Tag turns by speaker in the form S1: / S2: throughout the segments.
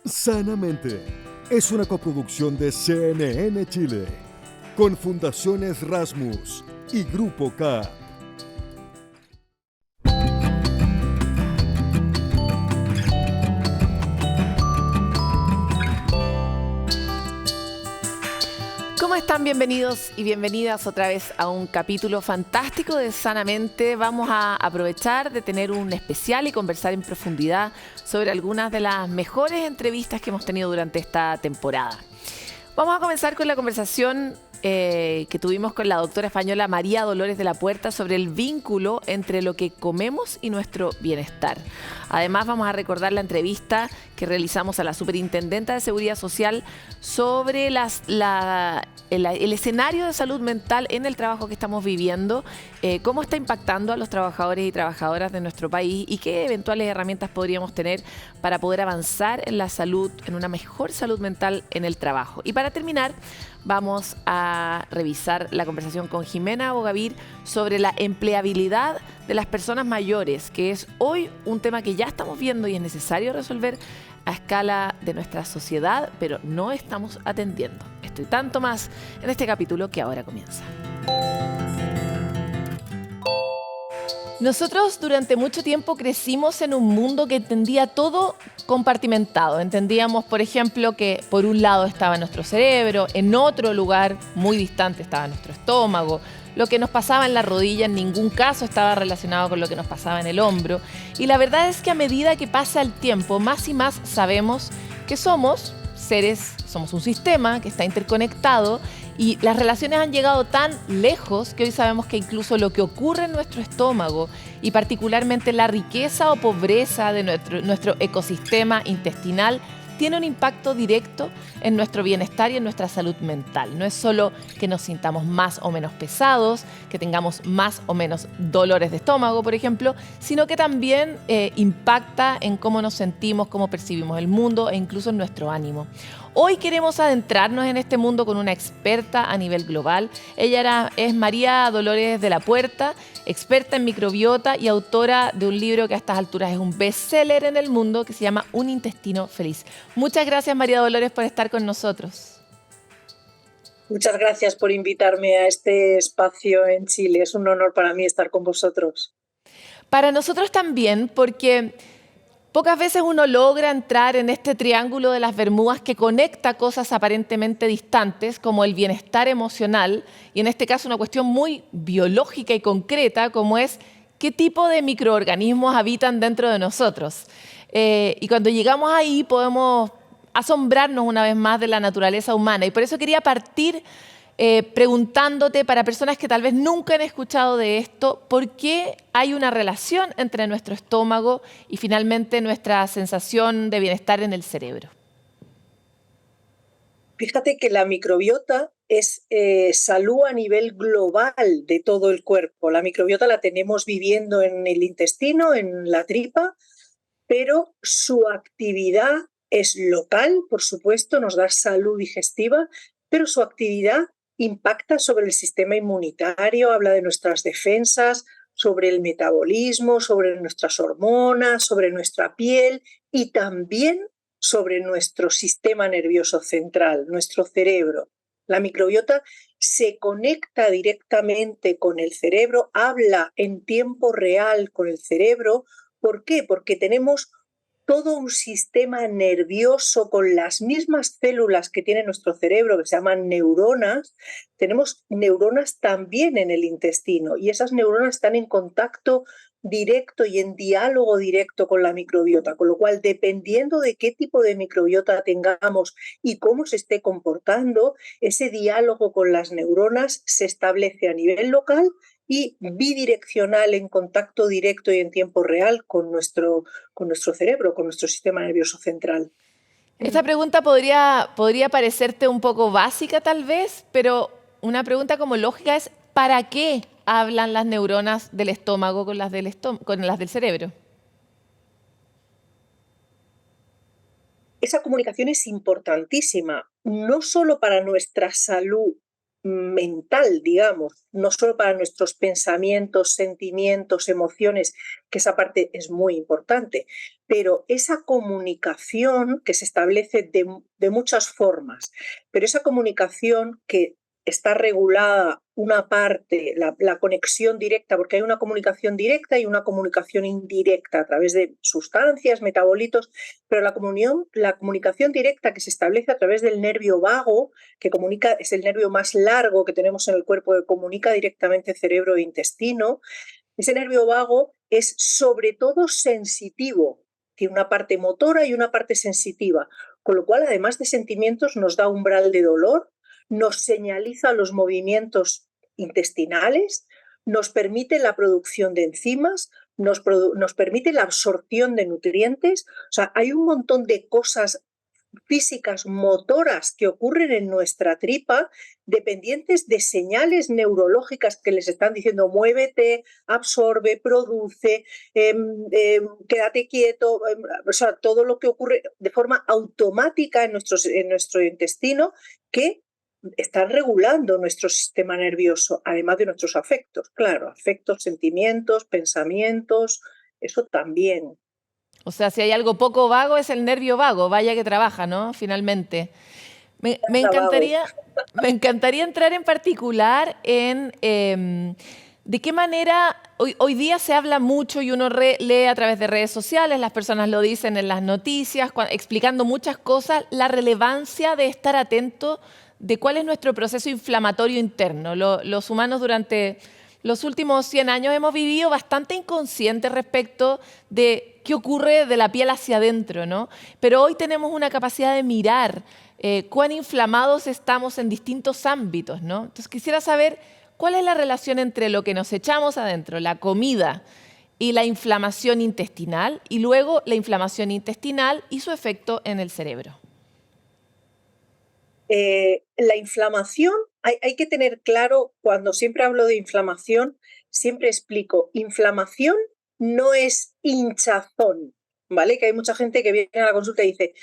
S1: Sanamente es una coproducción de CNN Chile con Fundaciones Rasmus y Grupo K.
S2: ¿Cómo están? Bienvenidos y bienvenidas otra vez a un capítulo fantástico de Sanamente. Vamos a aprovechar de tener un especial y conversar en profundidad sobre algunas de las mejores entrevistas que hemos tenido durante esta temporada. Vamos a comenzar con la conversación que tuvimos con la doctora española María Dolores de la Puerta sobre el vínculo entre lo que comemos y nuestro bienestar. Además, vamos a recordar la entrevista que realizamos a la superintendenta de Seguridad Social sobre el escenario de salud mental en el trabajo que estamos viviendo, cómo está impactando a los trabajadores y trabajadoras de nuestro país y qué eventuales herramientas podríamos tener para poder avanzar en la salud, en una mejor salud mental en el trabajo. Y para terminar, vamos a revisar la conversación con Jimena Bogavir sobre la empleabilidad de las personas mayores, que es hoy un tema que ya estamos viendo y es necesario resolver a escala de nuestra sociedad, pero no estamos atendiendo. Esto y tanto más en este capítulo que ahora comienza. Nosotros durante mucho tiempo crecimos en un mundo que entendía todo compartimentado. Entendíamos, por ejemplo, que por un lado estaba nuestro cerebro, en otro lugar muy distante estaba nuestro estómago. Lo que nos pasaba en la rodilla en ningún caso estaba relacionado con lo que nos pasaba en el hombro. Y la verdad es que a medida que pasa el tiempo, más y más sabemos que somos un sistema que está interconectado y las relaciones han llegado tan lejos que hoy sabemos que incluso lo que ocurre en nuestro estómago y particularmente la riqueza o pobreza de nuestro ecosistema intestinal tiene un impacto directo en nuestro bienestar y en nuestra salud mental. No es solo que nos sintamos más o menos pesados, que tengamos más o menos dolores de estómago, por ejemplo, sino que también impacta en cómo nos sentimos, cómo percibimos el mundo e incluso en nuestro ánimo. Hoy queremos adentrarnos en este mundo con una experta a nivel global. Ella es María Dolores de la Puerta, experta en microbiota y autora de un libro que a estas alturas es un bestseller en el mundo que se llama Un intestino feliz. Muchas gracias, María Dolores, por estar con nosotros.
S3: Muchas gracias por invitarme a este espacio en Chile. Es un honor para mí estar con vosotros.
S2: Para nosotros también, porque pocas veces uno logra entrar en este triángulo de las Bermudas que conecta cosas aparentemente distantes, como el bienestar emocional, y en este caso una cuestión muy biológica y concreta, como es qué tipo de microorganismos habitan dentro de nosotros. Y cuando llegamos ahí podemos asombrarnos una vez más de la naturaleza humana. Y por eso quería partir preguntándote, para personas que tal vez nunca han escuchado de esto, ¿por qué hay una relación entre nuestro estómago y finalmente nuestra sensación de bienestar en el cerebro?
S3: Fíjate que la microbiota es salud a nivel global de todo el cuerpo. La microbiota la tenemos viviendo en el intestino, en la tripa, pero su actividad es local, por supuesto, nos da salud digestiva, pero su actividad impacta sobre el sistema inmunitario, habla de nuestras defensas, sobre el metabolismo, sobre nuestras hormonas, sobre nuestra piel y también sobre nuestro sistema nervioso central, nuestro cerebro. La microbiota se conecta directamente con el cerebro, habla en tiempo real con el cerebro. ¿Por qué? Porque tenemos todo un sistema nervioso con las mismas células que tiene nuestro cerebro, que se llaman neuronas. Tenemos neuronas también en el intestino y esas neuronas están en contacto directo y en diálogo directo con la microbiota, con lo cual, dependiendo de qué tipo de microbiota tengamos y cómo se esté comportando, ese diálogo con las neuronas se establece a nivel local y bidireccional, en contacto directo y en tiempo real con nuestro cerebro, con nuestro sistema nervioso central.
S2: Esta pregunta podría parecerte un poco básica tal vez, pero una pregunta como lógica es ¿para qué hablan las neuronas del estómago con las del cerebro?
S3: Esa comunicación es importantísima, no solo para nuestra salud mental, digamos, no solo para nuestros pensamientos, sentimientos, emociones, que esa parte es muy importante, pero esa comunicación que se establece de muchas formas, pero esa comunicación que está regulada una parte, la conexión directa, porque hay una comunicación directa y una comunicación indirecta a través de sustancias, metabolitos, pero la comunicación directa que se establece a través del nervio vago, que comunica, es el nervio más largo que tenemos en el cuerpo, que comunica directamente cerebro e intestino. Ese nervio vago es sobre todo sensitivo, tiene una parte motora y una parte sensitiva, con lo cual, además de sentimientos, nos da umbral de dolor, nos señaliza los movimientos intestinales, nos permite la producción de enzimas, nos permite la absorción de nutrientes. O sea, hay un montón de cosas físicas motoras que ocurren en nuestra tripa, dependientes de señales neurológicas que les están diciendo muévete, absorbe, produce, quédate quieto, o sea, todo lo que ocurre de forma automática en nuestro intestino, que están regulando nuestro sistema nervioso, además de nuestros afectos. Claro, afectos, sentimientos, pensamientos, eso también.
S2: O sea, si hay algo poco vago es el nervio vago, vaya que trabaja, ¿no? Finalmente. Me encantaría entrar en particular en de qué manera hoy día se habla mucho y uno lee a través de redes sociales, las personas lo dicen en las noticias, explicando muchas cosas, la relevancia de estar atento de cuál es nuestro proceso inflamatorio interno. Los humanos durante los últimos 100 años hemos vivido bastante inconscientes respecto de qué ocurre de la piel hacia adentro, ¿no? Pero hoy tenemos una capacidad de mirar cuán inflamados estamos en distintos ámbitos, ¿no? Entonces quisiera saber cuál es la relación entre lo que nos echamos adentro, la comida, y la inflamación intestinal, y luego la inflamación intestinal y su efecto en el cerebro.
S3: La inflamación, hay que tener claro, cuando siempre hablo de inflamación, siempre explico, inflamación no es hinchazón, ¿vale? Que hay mucha gente que viene a la consulta y dice,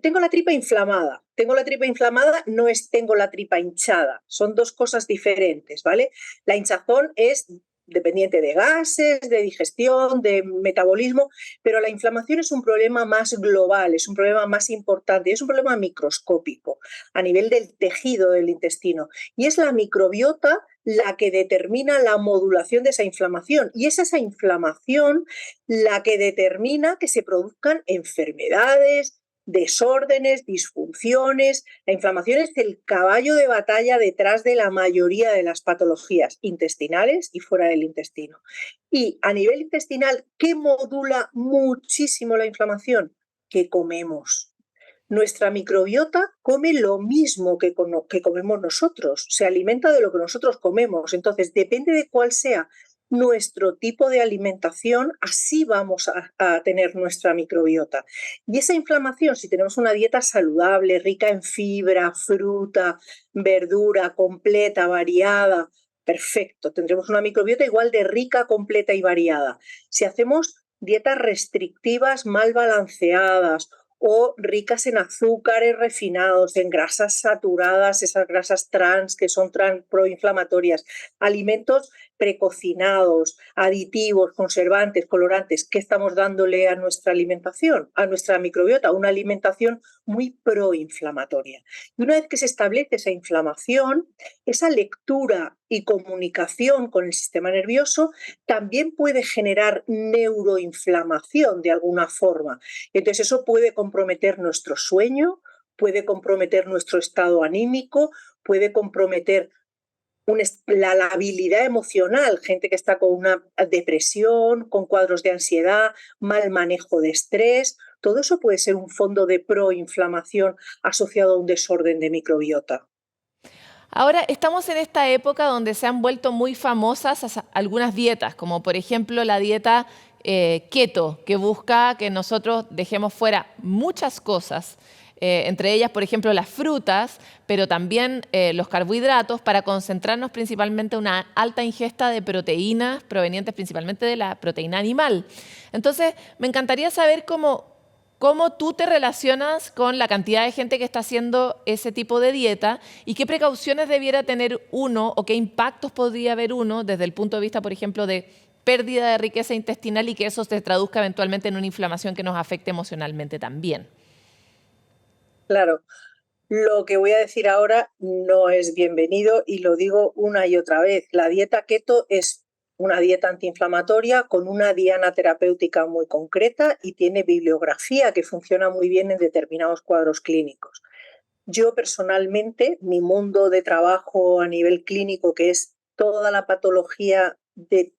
S3: tengo la tripa inflamada. Tengo la tripa inflamada no es tengo la tripa hinchada, son dos cosas diferentes, ¿vale? La hinchazón es dependiente de gases, de digestión, de metabolismo, pero la inflamación es un problema más global, es un problema más importante, es un problema microscópico a nivel del tejido del intestino. Y es la microbiota la que determina la modulación de esa inflamación. Y es esa inflamación la que determina que se produzcan enfermedades, desórdenes, disfunciones. La inflamación es el caballo de batalla detrás de la mayoría de las patologías intestinales y fuera del intestino. Y a nivel intestinal, ¿qué modula muchísimo la inflamación? ¿Qué comemos? Nuestra microbiota come lo mismo que comemos nosotros, se alimenta de lo que nosotros comemos. Entonces, depende de cuál sea nuestro tipo de alimentación, así vamos a tener nuestra microbiota. Y esa inflamación, si tenemos una dieta saludable, rica en fibra, fruta, verdura, completa, variada, perfecto, tendremos una microbiota igual de rica, completa y variada. Si hacemos dietas restrictivas mal balanceadas o ricas en azúcares refinados, en grasas saturadas, esas grasas trans que son proinflamatorias, alimentos precocinados, aditivos, conservantes, colorantes, ¿qué estamos dándole a nuestra alimentación, a nuestra microbiota? Una alimentación muy proinflamatoria. Y una vez que se establece esa inflamación, esa lectura y comunicación con el sistema nervioso también puede generar neuroinflamación de alguna forma. Entonces eso puede comprometer nuestro sueño, puede comprometer nuestro estado anímico, puede comprometer la labilidad emocional, gente que está con una depresión, con cuadros de ansiedad, mal manejo de estrés. Todo eso puede ser un fondo de proinflamación asociado a un desorden de microbiota.
S2: Ahora, estamos en esta época donde se han vuelto muy famosas algunas dietas, como por ejemplo la dieta keto, que busca que nosotros dejemos fuera muchas cosas, entre ellas, por ejemplo, las frutas, pero también los carbohidratos, para concentrarnos principalmente en una alta ingesta de proteínas provenientes principalmente de la proteína animal. Entonces, me encantaría saber cómo tú te relacionas con la cantidad de gente que está haciendo ese tipo de dieta y qué precauciones debiera tener uno o qué impactos podría haber uno desde el punto de vista, por ejemplo, de pérdida de riqueza intestinal y que eso se traduzca eventualmente en una inflamación que nos afecte emocionalmente también.
S3: Claro, lo que voy a decir ahora no es bienvenido y lo digo una y otra vez. La dieta keto es una dieta antiinflamatoria con una diana terapéutica muy concreta y tiene bibliografía que funciona muy bien en determinados cuadros clínicos. Yo personalmente, mi mundo de trabajo a nivel clínico, que es toda la patología de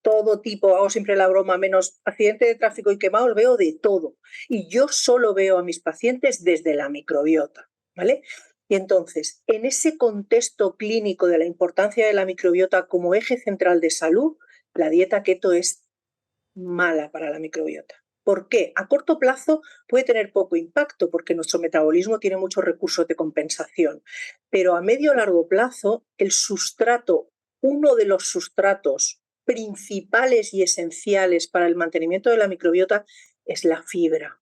S3: todo tipo, hago siempre la broma, menos accidente de tráfico y quemados, veo de todo. Y yo solo veo a mis pacientes desde la microbiota, ¿vale? Y entonces, en ese contexto clínico de la importancia de la microbiota como eje central de salud, la dieta keto es mala para la microbiota. ¿Por qué? A corto plazo puede tener poco impacto porque nuestro metabolismo tiene muchos recursos de compensación, pero a medio o largo plazo el sustrato, uno de los sustratos principales y esenciales para el mantenimiento de la microbiota es la fibra.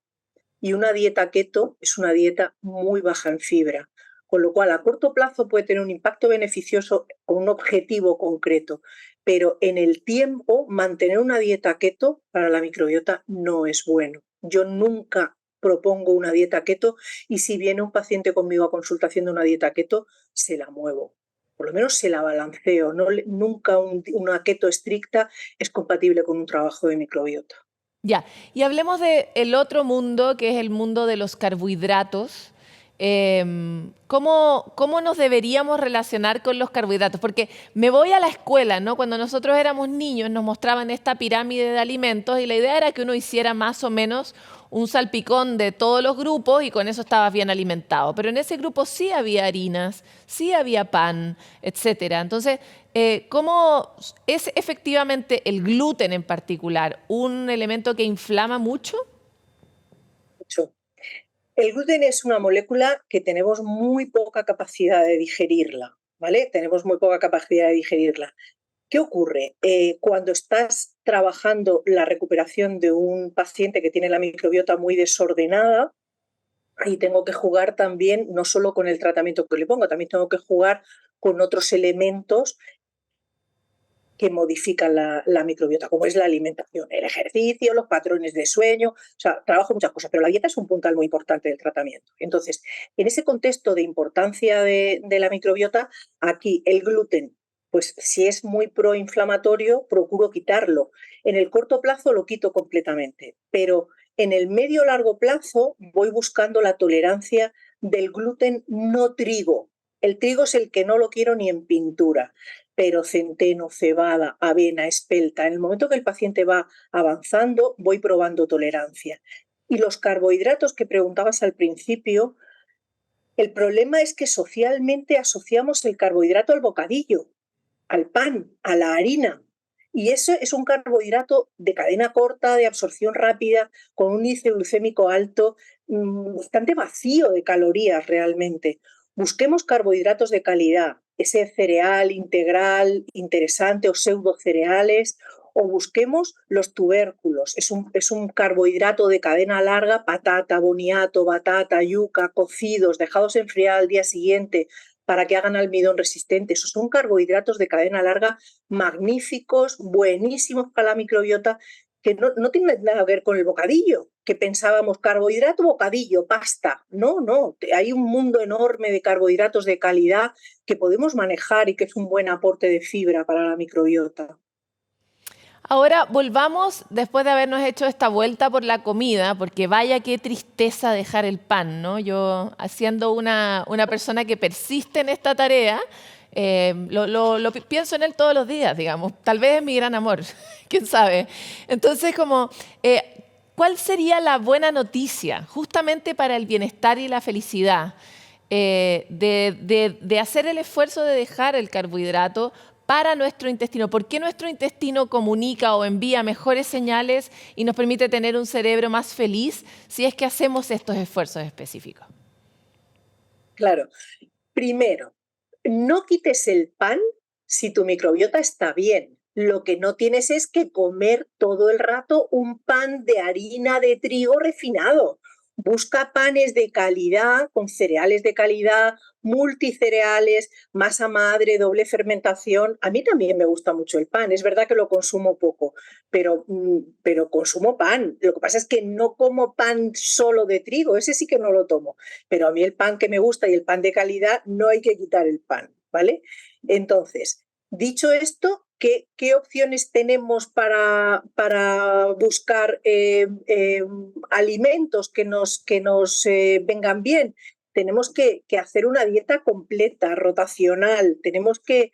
S3: Y una dieta keto es una dieta muy baja en fibra, con lo cual a corto plazo puede tener un impacto beneficioso con un objetivo concreto, pero en el tiempo mantener una dieta keto para la microbiota no es bueno. Yo nunca propongo una dieta keto y si viene un paciente conmigo a consulta haciendo una dieta keto, se la muevo. Por lo menos se la balanceo. No, nunca una keto estricta es compatible con un trabajo de microbiota.
S2: Ya, y hablemos del otro mundo, que es el mundo de los carbohidratos. ¿Cómo nos deberíamos relacionar con los carbohidratos? Porque me voy a la escuela, ¿no? Cuando nosotros éramos niños nos mostraban esta pirámide de alimentos y la idea era que uno hiciera más o menos un salpicón de todos los grupos y con eso estabas bien alimentado. Pero en ese grupo sí había harinas, sí había pan, etcétera. Entonces, ¿cómo es efectivamente el gluten en particular un elemento que inflama mucho?
S3: Mucho. El gluten es una molécula que tenemos muy poca capacidad de digerirla, ¿vale? Tenemos muy poca capacidad de digerirla. ¿Qué ocurre? Cuando estás trabajando la recuperación de un paciente que tiene la microbiota muy desordenada, ahí tengo que jugar también no solo con el tratamiento que le pongo, también tengo que jugar con otros elementos que modifican la microbiota, como es la alimentación, el ejercicio, los patrones de sueño, o sea, trabajo muchas cosas, pero la dieta es un puntal muy importante del tratamiento. Entonces, en ese contexto de importancia de la microbiota, aquí el gluten, pues si es muy proinflamatorio, procuro quitarlo. En el corto plazo lo quito completamente, pero en el medio largo plazo voy buscando la tolerancia del gluten no trigo. El trigo es el que no lo quiero ni en pintura, pero centeno, cebada, avena, espelta. En el momento que el paciente va avanzando, voy probando tolerancia. Y los carbohidratos que preguntabas al principio, el problema es que socialmente asociamos el carbohidrato al bocadillo, al pan, a la harina. Y eso es un carbohidrato de cadena corta, de absorción rápida, con un índice glucémico alto, bastante vacío de calorías realmente. Busquemos carbohidratos de calidad, ese cereal integral interesante o pseudo cereales, o busquemos los tubérculos. Es un carbohidrato de cadena larga, patata, boniato, batata, yuca, cocidos, dejados enfriar al día siguiente para que hagan almidón resistente. Esos son carbohidratos de cadena larga magníficos, buenísimos para la microbiota, que no tienen nada que ver con el bocadillo, que pensábamos carbohidrato, bocadillo, pasta. No, no, hay un mundo enorme de carbohidratos de calidad que podemos manejar y que es un buen aporte de fibra para la microbiota.
S2: Ahora volvamos, después de habernos hecho esta vuelta por la comida, porque vaya qué tristeza dejar el pan, ¿no? Yo, siendo una persona que persiste en esta tarea, pienso en él todos los días, digamos. Tal vez es mi gran amor, quién sabe. Entonces, ¿cuál sería la buena noticia justamente para el bienestar y la felicidad de hacer el esfuerzo de dejar el carbohidrato para nuestro intestino? ¿Por qué nuestro intestino comunica o envía mejores señales y nos permite tener un cerebro más feliz si es que hacemos estos esfuerzos específicos?
S3: Claro. Primero, no quites el pan si tu microbiota está bien. Lo que no tienes es que comer todo el rato un pan de harina de trigo refinado. Busca panes de calidad, con cereales de calidad, multicereales, masa madre, doble fermentación. A mí también me gusta mucho el pan. Es verdad que lo consumo poco, pero consumo pan. Lo que pasa es que no como pan solo de trigo, ese sí que no lo tomo. Pero a mí el pan que me gusta y el pan de calidad, no hay que quitar el pan, ¿vale? Entonces, dicho esto, ¿qué opciones tenemos para buscar alimentos que nos vengan bien? Tenemos que hacer una dieta completa, rotacional. Tenemos que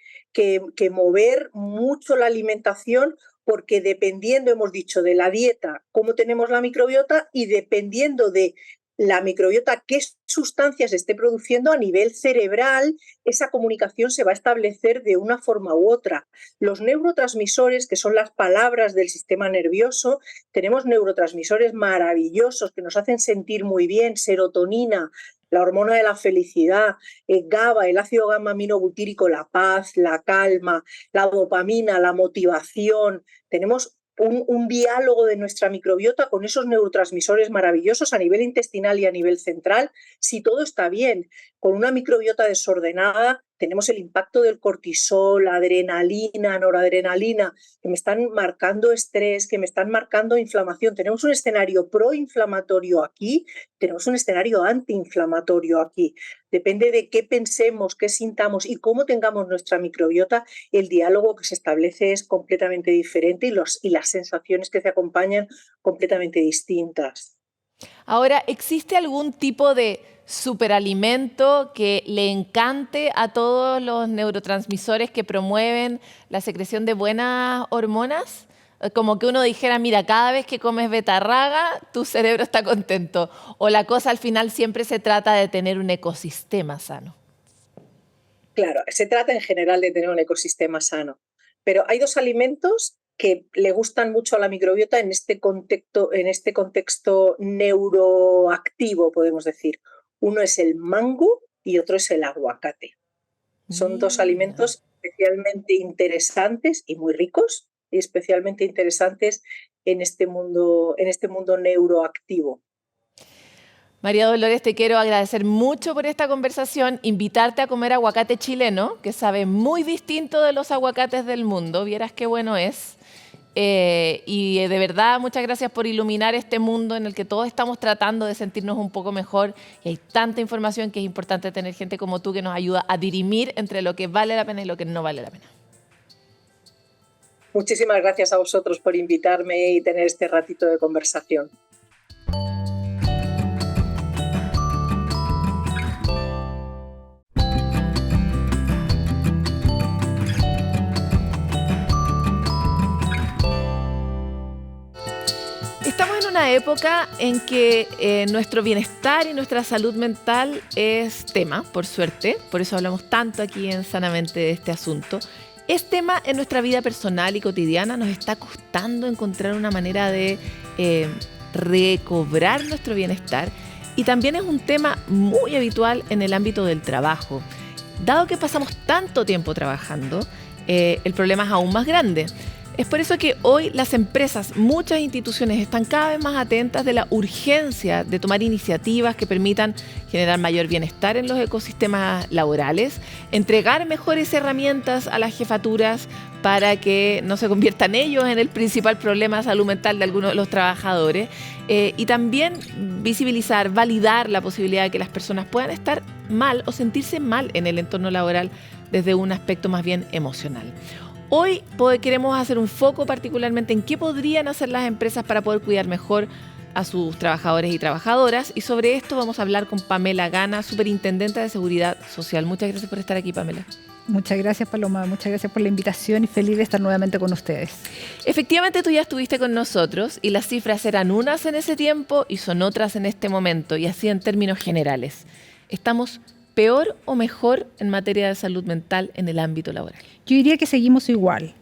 S3: mover mucho la alimentación porque dependiendo, hemos dicho, de la dieta, cómo tenemos la microbiota y dependiendo de la microbiota, qué sustancias esté produciendo a nivel cerebral, esa comunicación se va a establecer de una forma u otra. Los neurotransmisores, que son las palabras del sistema nervioso, tenemos neurotransmisores maravillosos que nos hacen sentir muy bien, serotonina, la hormona de la felicidad, GABA, el ácido gamma-aminobutírico, la paz, la calma, la dopamina, la motivación. Tenemos un diálogo de nuestra microbiota con esos neurotransmisores maravillosos a nivel intestinal y a nivel central. Si todo está bien, con una microbiota desordenada, tenemos el impacto del cortisol, adrenalina, noradrenalina, que me están marcando estrés, que me están marcando inflamación. Tenemos un escenario proinflamatorio aquí, tenemos un escenario antiinflamatorio aquí. Depende de qué pensemos, qué sintamos y cómo tengamos nuestra microbiota, el diálogo que se establece es completamente diferente y las sensaciones que se acompañan completamente distintas.
S2: Ahora, ¿existe algún tipo de superalimento que le encante a todos los neurotransmisores que promueven la secreción de buenas hormonas? Como que uno dijera, mira, cada vez que comes betarraga, tu cerebro está contento. O la cosa al final siempre se trata de tener un ecosistema sano.
S3: Claro, se trata en general de tener un ecosistema sano. Pero hay dos alimentos que le gustan mucho a la microbiota en este contexto neuroactivo, podemos decir. Uno es el mango y otro es el aguacate. Son dos alimentos especialmente interesantes y muy ricos, y especialmente interesantes en este mundo neuroactivo.
S2: María Dolores, te quiero agradecer mucho por esta conversación, invitarte a comer aguacate chileno, que sabe muy distinto de los aguacates del mundo, vieras qué bueno es. Y de verdad, muchas gracias por iluminar este mundo en el que todos estamos tratando de sentirnos un poco mejor y hay tanta información que es importante tener gente como tú que nos ayuda a dirimir entre lo que vale la pena y lo que no vale la pena.
S3: Muchísimas gracias a vosotros por invitarme y tener este ratito de conversación.
S2: Estamos en una época en que nuestro bienestar y nuestra salud mental es tema, por suerte. Por eso hablamos tanto aquí en Sanamente de este asunto. Es tema en nuestra vida personal y cotidiana. Nos está costando encontrar una manera de recobrar nuestro bienestar. Y también es un tema muy habitual en el ámbito del trabajo. Dado que pasamos tanto tiempo trabajando, el problema es aún más grande. Es por eso que hoy las empresas, muchas instituciones están cada vez más atentas de la urgencia de tomar iniciativas que permitan generar mayor bienestar en los ecosistemas laborales, entregar mejores herramientas a las jefaturas para que no se conviertan ellos en el principal problema de salud mental de algunos de los trabajadores y también visibilizar, validar la posibilidad de que las personas puedan estar mal o sentirse mal en el entorno laboral desde un aspecto más bien emocional. Hoy queremos hacer un foco particularmente en qué podrían hacer las empresas para poder cuidar mejor a sus trabajadores y trabajadoras. Y sobre esto vamos a hablar con Pamela Gana, Superintendente de Seguridad Social. Muchas gracias por estar aquí, Pamela.
S4: Muchas gracias, Paloma. Muchas gracias por la invitación y feliz de estar nuevamente con ustedes.
S2: Efectivamente, tú ya estuviste con nosotros y las cifras eran unas en ese tiempo y son otras en este momento, y así en términos generales. ¿Estamos peor o mejor en materia de salud mental en el ámbito laboral?
S4: Yo diría que seguimos igual.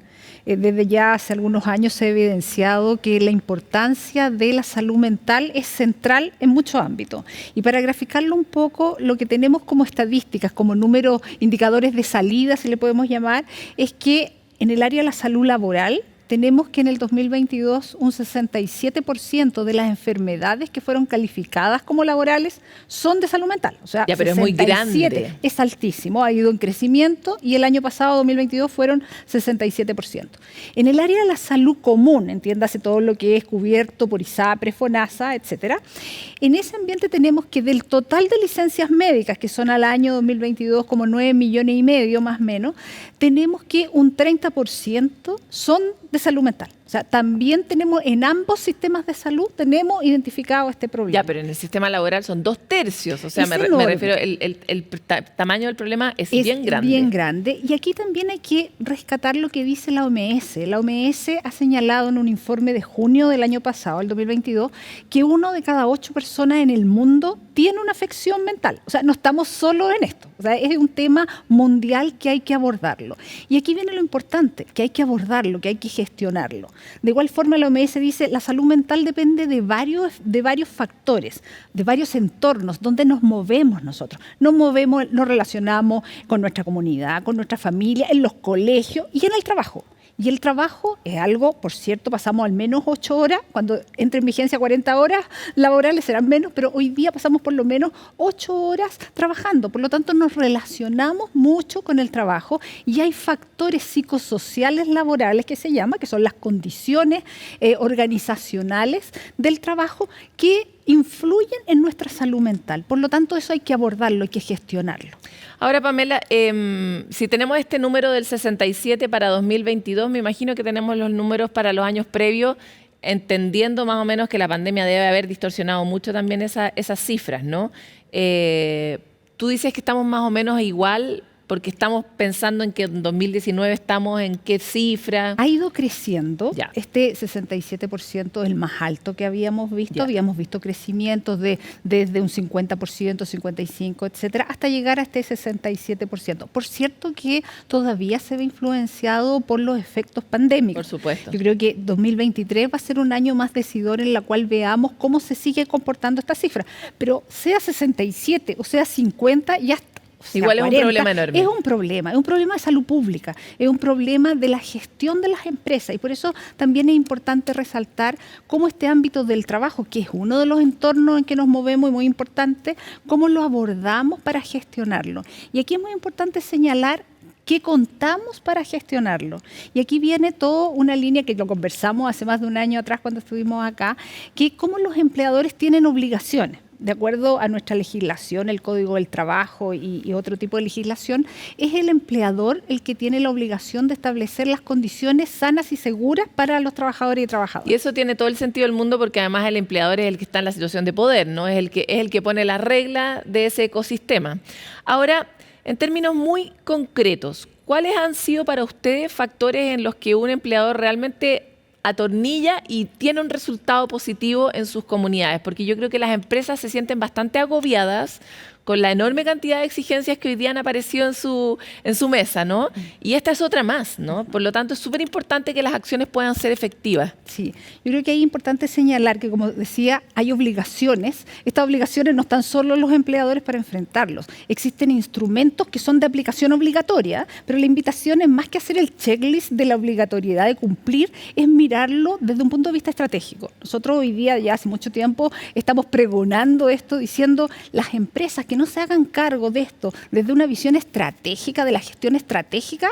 S4: Desde ya hace algunos años se ha evidenciado que la importancia de la salud mental es central en muchos ámbitos. Y para graficarlo un poco, lo que tenemos como estadísticas, como números, indicadores de salida, si le podemos llamar, es que En el área de la salud laboral, tenemos que en el 2022 un 67% de las enfermedades que fueron calificadas como laborales son de salud mental. O sea,
S2: ya, pero 67, es muy grande.
S4: Es altísimo, ha ido en crecimiento y el año pasado, 2022, fueron 67%. En el área de la salud común, entiéndase todo lo que es cubierto por ISAPRE, FONASA, etcétera, en ese ambiente tenemos que del total de licencias médicas, que son al año 2022 como 9,5 millones más o menos, tenemos que un 30% son de salud mental. O sea, también tenemos en ambos sistemas de salud, tenemos identificado este problema.
S2: Ya, pero en el sistema laboral son 2/3. O sea, me refiero, el tamaño del problema es bien grande.
S4: Bien grande. Y aquí también hay que rescatar lo que dice la OMS. La OMS ha señalado en un informe de junio del año pasado, el 2022, que 1 de cada 8 personas en el mundo tiene una afección mental. O sea, no estamos solo en esto. O sea, es un tema mundial que hay que abordarlo. Y aquí viene lo importante, que hay que abordarlo, que hay que gestionarlo. De igual forma, la OMS dice la salud mental depende de varios factores, de varios entornos donde nos movemos nosotros. Nos relacionamos con nuestra comunidad, con nuestra familia, en los colegios y en el trabajo. Y el trabajo es algo, por cierto, pasamos al menos 8 horas, cuando entre en vigencia 40 horas laborales serán menos, pero hoy día pasamos por lo menos 8 horas trabajando. Por lo tanto, nos relacionamos mucho con el trabajo y hay factores psicosociales laborales que se llama, que son las condiciones organizacionales del trabajo que influyen en nuestra salud mental. Por lo tanto, eso hay que abordarlo, hay que gestionarlo.
S2: Ahora, Pamela, si tenemos este número del 67 para 2022, me imagino que tenemos los números para los años previos, entendiendo más o menos que la pandemia debe haber distorsionado mucho también esas cifras, ¿no? Tú dices que estamos más o menos igual, porque estamos pensando en que en 2019 estamos en qué cifra.
S4: Ha ido creciendo.
S2: Ya.
S4: Este 67% es el más alto que habíamos visto.
S2: Ya.
S4: Habíamos visto crecimientos desde un 50%, 55%, etcétera, hasta llegar a este 67%. Por cierto que todavía se ve influenciado por los efectos pandémicos.
S2: Por supuesto.
S4: Yo creo que 2023 va a ser un año más decidor en la cual veamos cómo se sigue comportando esta cifra. Pero sea 67 o sea 50, ya está.
S2: Igual 40, es un problema enorme.
S4: Es un problema de salud pública, es un problema de la gestión de las empresas y por eso también es importante resaltar cómo este ámbito del trabajo, que es uno de los entornos en que nos movemos y muy importante, cómo lo abordamos para gestionarlo. Y aquí es muy importante señalar ¿qué contamos para gestionarlo? Y aquí viene toda una línea que lo conversamos hace más de un año atrás cuando estuvimos acá, que cómo los empleadores tienen obligaciones. De acuerdo a nuestra legislación, el Código del Trabajo y otro tipo de legislación, es el empleador el que tiene la obligación de establecer las condiciones sanas y seguras para los trabajadores y trabajadoras.
S2: Y eso tiene todo el sentido del mundo porque además el empleador es el que está en la situación de poder, ¿no? Es el que pone las reglas de ese ecosistema. Ahora, en términos muy concretos, ¿cuáles han sido para ustedes factores en los que un empleador realmente atornilla y tiene un resultado positivo en sus comunidades? Porque yo creo que las empresas se sienten bastante agobiadas con la enorme cantidad de exigencias que hoy día han aparecido en su mesa, ¿no? Y esta es otra más, ¿no? Por lo tanto, es súper importante que las acciones puedan ser efectivas.
S4: Sí, yo creo que es importante señalar que, como decía, hay obligaciones. Estas obligaciones no están solo los empleadores para enfrentarlos. Existen instrumentos que son de aplicación obligatoria, pero la invitación es más que hacer el checklist de la obligatoriedad de cumplir, es mirarlo desde un punto de vista estratégico. Nosotros hoy día, ya hace mucho tiempo, estamos pregonando esto, diciendo las empresas que no se hagan cargo de esto desde una visión estratégica, de la gestión estratégica,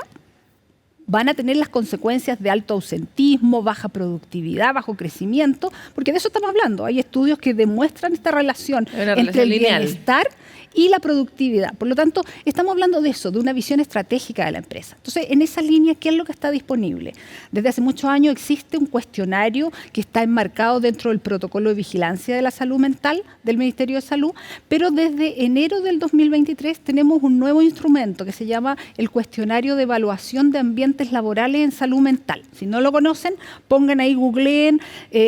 S4: van a tener las consecuencias de alto ausentismo, baja productividad, bajo crecimiento, porque de eso estamos hablando. Hay estudios que demuestran esta relación entre el bienestar y la productividad. Por lo tanto, estamos hablando de eso, de una visión estratégica de la empresa. Entonces, en esa línea, ¿qué es lo que está disponible? Desde hace muchos años existe un cuestionario que está enmarcado dentro del protocolo de vigilancia de la salud mental del Ministerio de Salud, pero desde enero del 2023 tenemos un nuevo instrumento que se llama el cuestionario de evaluación de ambientes laborales en salud mental. Si no lo conocen, pongan ahí, googleen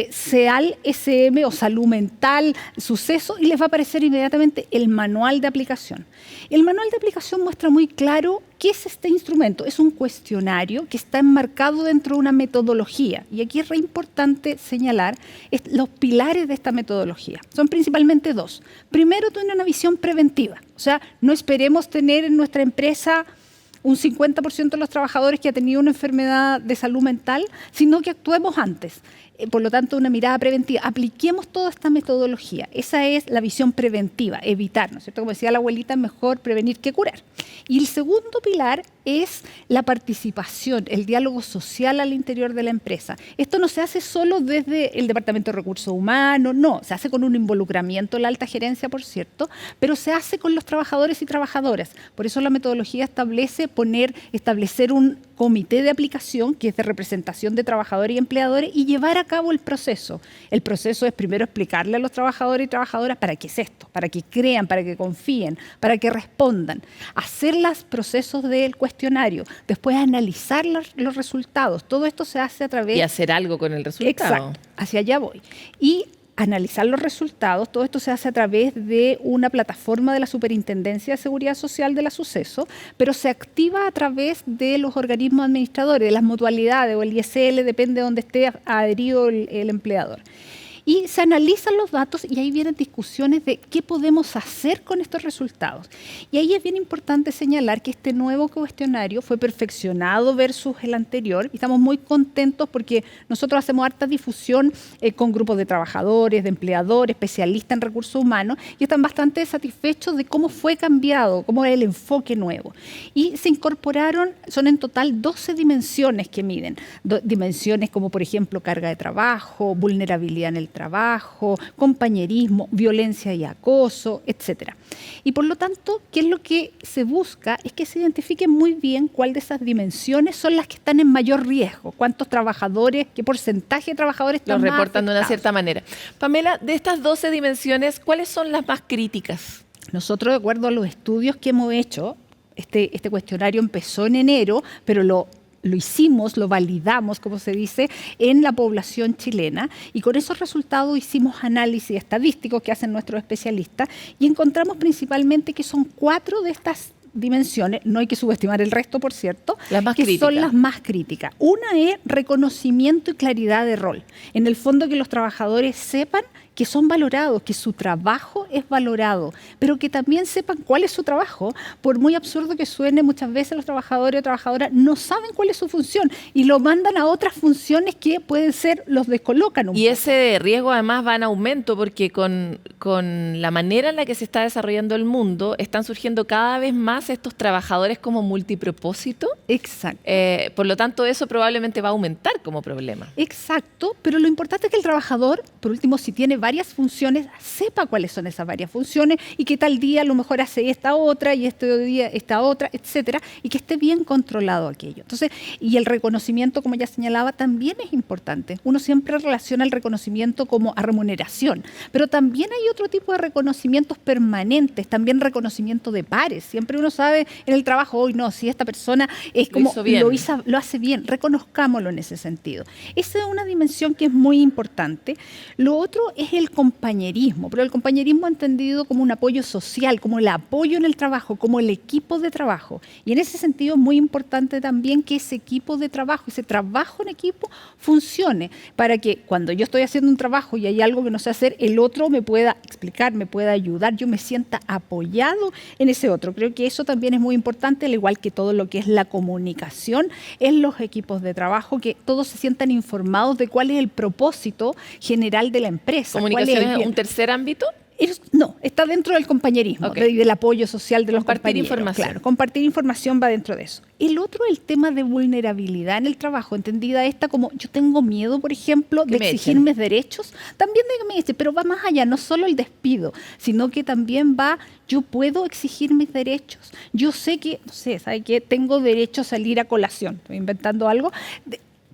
S4: SEAL, SM o salud mental, suceso, y les va a aparecer inmediatamente el manual de aplicación. El manual de aplicación muestra muy claro qué es este instrumento. Es un cuestionario que está enmarcado dentro de una metodología. Y aquí es re importante señalar los pilares de esta metodología. Son principalmente dos. Primero, tiene una visión preventiva. O sea, no esperemos tener en nuestra empresa un 50% de los trabajadores que ha tenido una enfermedad de salud mental, sino que actuemos antes. Por lo tanto, una mirada preventiva. Apliquemos toda esta metodología. Esa es la visión preventiva, evitar, ¿no es cierto? Como decía la abuelita, es mejor prevenir que curar. Y el segundo pilar es la participación, el diálogo social al interior de la empresa. Esto no se hace solo desde el Departamento de Recursos Humanos, no, se hace con un involucramiento de la alta gerencia, por cierto, pero se hace con los trabajadores y trabajadoras. Por eso la metodología establece establecer un comité de aplicación que es de representación de trabajadores y empleadores y llevar a cabo el proceso. El proceso es primero explicarle a los trabajadores y trabajadoras para qué es esto, para que crean, para que confíen, para que respondan, hacer los procesos del cuestionario, después analizar los resultados. Todo esto se hace a través...
S2: Y hacer algo con el resultado.
S4: Exacto, hacia allá voy. Y analizar los resultados, todo esto se hace a través de una plataforma de la Superintendencia de Seguridad Social de la Suceso, pero se activa a través de los organismos administradores, de las mutualidades o el ISL, depende de donde esté adherido el empleador. Y se analizan los datos y ahí vienen discusiones de qué podemos hacer con estos resultados. Y ahí es bien importante señalar que este nuevo cuestionario fue perfeccionado versus el anterior y estamos muy contentos porque nosotros hacemos harta difusión con grupos de trabajadores, de empleadores, especialistas en recursos humanos y están bastante satisfechos de cómo fue cambiado, cómo es el enfoque nuevo. Y se incorporaron, son en total 12 dimensiones que miden. Dimensiones como, por ejemplo, carga de trabajo, vulnerabilidad en el trabajo, compañerismo, violencia y acoso, etcétera. Y por lo tanto, ¿qué es lo que se busca? Es que se identifique muy bien cuál de esas dimensiones son las que están en mayor riesgo, cuántos trabajadores, qué porcentaje de trabajadores están
S2: Los
S4: más
S2: reportan de una
S4: afectados.
S2: cierta manera. Pamela, de estas 12 dimensiones, ¿cuáles son las más críticas?
S4: Nosotros, de acuerdo a los estudios que hemos hecho, este cuestionario empezó en enero, pero lo hicimos, lo validamos, como se dice, en la población chilena y con esos resultados hicimos análisis estadísticos que hacen nuestros especialistas y encontramos principalmente que son 4 de estas dimensiones, no hay que subestimar el resto, por cierto,
S2: Las más
S4: que
S2: críticas.
S4: son las más críticas. Una es reconocimiento y claridad de rol. En el fondo que los trabajadores sepan que son valorados, que su trabajo es valorado, pero que también sepan cuál es su trabajo. Por muy absurdo que suene, muchas veces los trabajadores o trabajadoras no saben cuál es su función y lo mandan a otras funciones que pueden ser, los descolocan un
S2: Y
S4: poco.
S2: ese riesgo además va en aumento porque con la manera en la que se está desarrollando el mundo, están surgiendo cada vez más estos trabajadores como multipropósito.
S4: Exacto.
S2: Por lo tanto, eso probablemente va a aumentar como problema.
S4: Exacto, pero lo importante es que el trabajador, por último, si tiene varias funciones, sepa cuáles son esas varias funciones y que tal día a lo mejor hace esta otra y este día esta otra, etcétera, y que esté bien controlado aquello. Entonces, y el reconocimiento, como ya señalaba, también es importante. Uno siempre relaciona el reconocimiento como a remuneración, pero también hay otro tipo de reconocimientos permanentes, también reconocimiento de pares. Siempre uno sabe en el trabajo, hoy no, si esta persona es
S2: Lo
S4: como
S2: hizo bien.
S4: lo hace bien, reconozcámoslo en ese sentido. Esa es una dimensión que es muy importante. Lo otro es el compañerismo, pero el compañerismo entendido como un apoyo social, como el apoyo en el trabajo, como el equipo de trabajo. Y en ese sentido es muy importante también que ese equipo de trabajo, ese trabajo en equipo funcione para que cuando yo estoy haciendo un trabajo y hay algo que no sé hacer, el otro me pueda explicar, me pueda ayudar, yo me sienta apoyado en ese otro. Creo que eso también es muy importante, al igual que todo lo que es la comunicación en los equipos de trabajo, que todos se sientan informados de cuál es el propósito general de la empresa.
S2: ¿Comunicación
S4: ¿Cuál es el
S2: es
S4: bien?
S2: un tercer ámbito?
S4: No, está dentro del compañerismo,
S2: Ok.
S4: del apoyo social de los
S2: Compartir
S4: compañeros.
S2: información.
S4: Claro, compartir información va dentro de eso. El otro es el tema de vulnerabilidad en el trabajo, entendida esta como yo tengo miedo, por ejemplo, de
S2: Que me
S4: exigir
S2: echen.
S4: mis derechos, también de que me echen, pero va más allá, no solo el despido, sino que también va, yo puedo exigir mis derechos, yo sé que, no sé, ¿sabe qué? Tengo derecho a salir a colación, estoy inventando algo,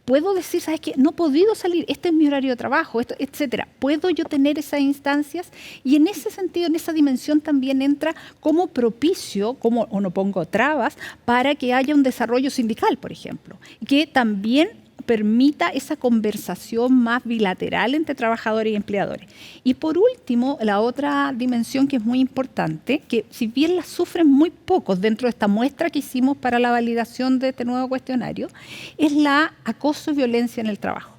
S4: puedo decir, ¿sabes qué? No he podido salir, este es mi horario de trabajo, esto, etcétera. ¿Puedo yo tener esas instancias? Y en ese sentido, en esa dimensión también entra como propicio, como, o no pongo trabas, para que haya un desarrollo sindical, por ejemplo, que también permita esa conversación más bilateral entre trabajadores y empleadores. Y por último, la otra dimensión que es muy importante, que si bien la sufren muy pocos dentro de esta muestra que hicimos para la validación de este nuevo cuestionario, es la acoso y violencia en el trabajo.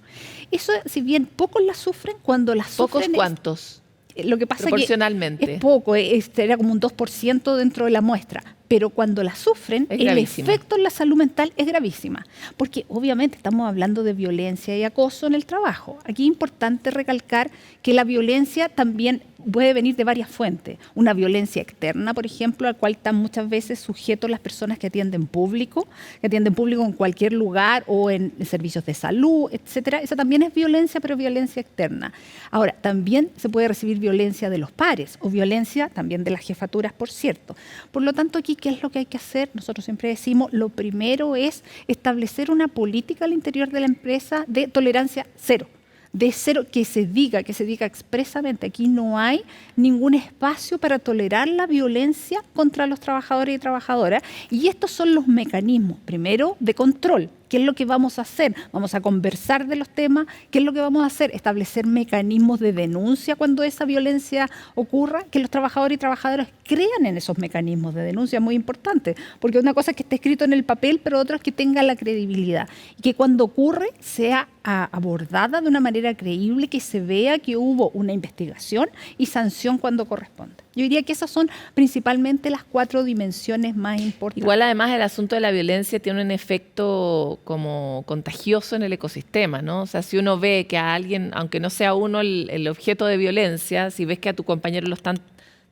S4: Eso, si bien pocos la sufren, cuando la
S2: ¿Pocos
S4: sufren...
S2: cuántos?
S4: Lo que pasa
S2: proporcionalmente
S4: que es poco, era como un 2% dentro de la muestra. Pero cuando la sufren, el efecto en la salud mental es gravísima. Porque obviamente estamos hablando de violencia y acoso en el trabajo. Aquí es importante recalcar que la violencia también puede venir de varias fuentes. Una violencia externa, por ejemplo, a la cual están muchas veces sujetos las personas que atienden público en cualquier lugar o en servicios de salud, etcétera. Esa también es violencia, pero violencia externa. Ahora, también se puede recibir violencia de los pares o violencia también de las jefaturas, por cierto. Por lo tanto, aquí, ¿qué es lo que hay que hacer? Nosotros siempre decimos, lo primero es establecer una política al interior de la empresa de tolerancia cero. De cero, que se diga expresamente, aquí no hay ningún espacio para tolerar la violencia contra los trabajadores y trabajadoras. Y estos son los mecanismos, primero, de control. ¿Qué es lo que vamos a hacer? Vamos a conversar de los temas. ¿Qué es lo que vamos a hacer? Establecer mecanismos de denuncia cuando esa violencia ocurra, que los trabajadores y trabajadoras crean en esos mecanismos de denuncia, muy importante, porque una cosa es que esté escrito en el papel, pero otra es que tenga la credibilidad. Y que cuando ocurre sea abordada de una manera creíble, que se vea que hubo una investigación y sanción cuando corresponde. Yo diría que esas son principalmente las 4 dimensiones más importantes.
S2: Igual además el asunto de la violencia tiene un efecto como contagioso en el ecosistema, ¿no? O sea, si uno ve que a alguien, aunque no sea uno el objeto de violencia, si ves que a tu compañero lo están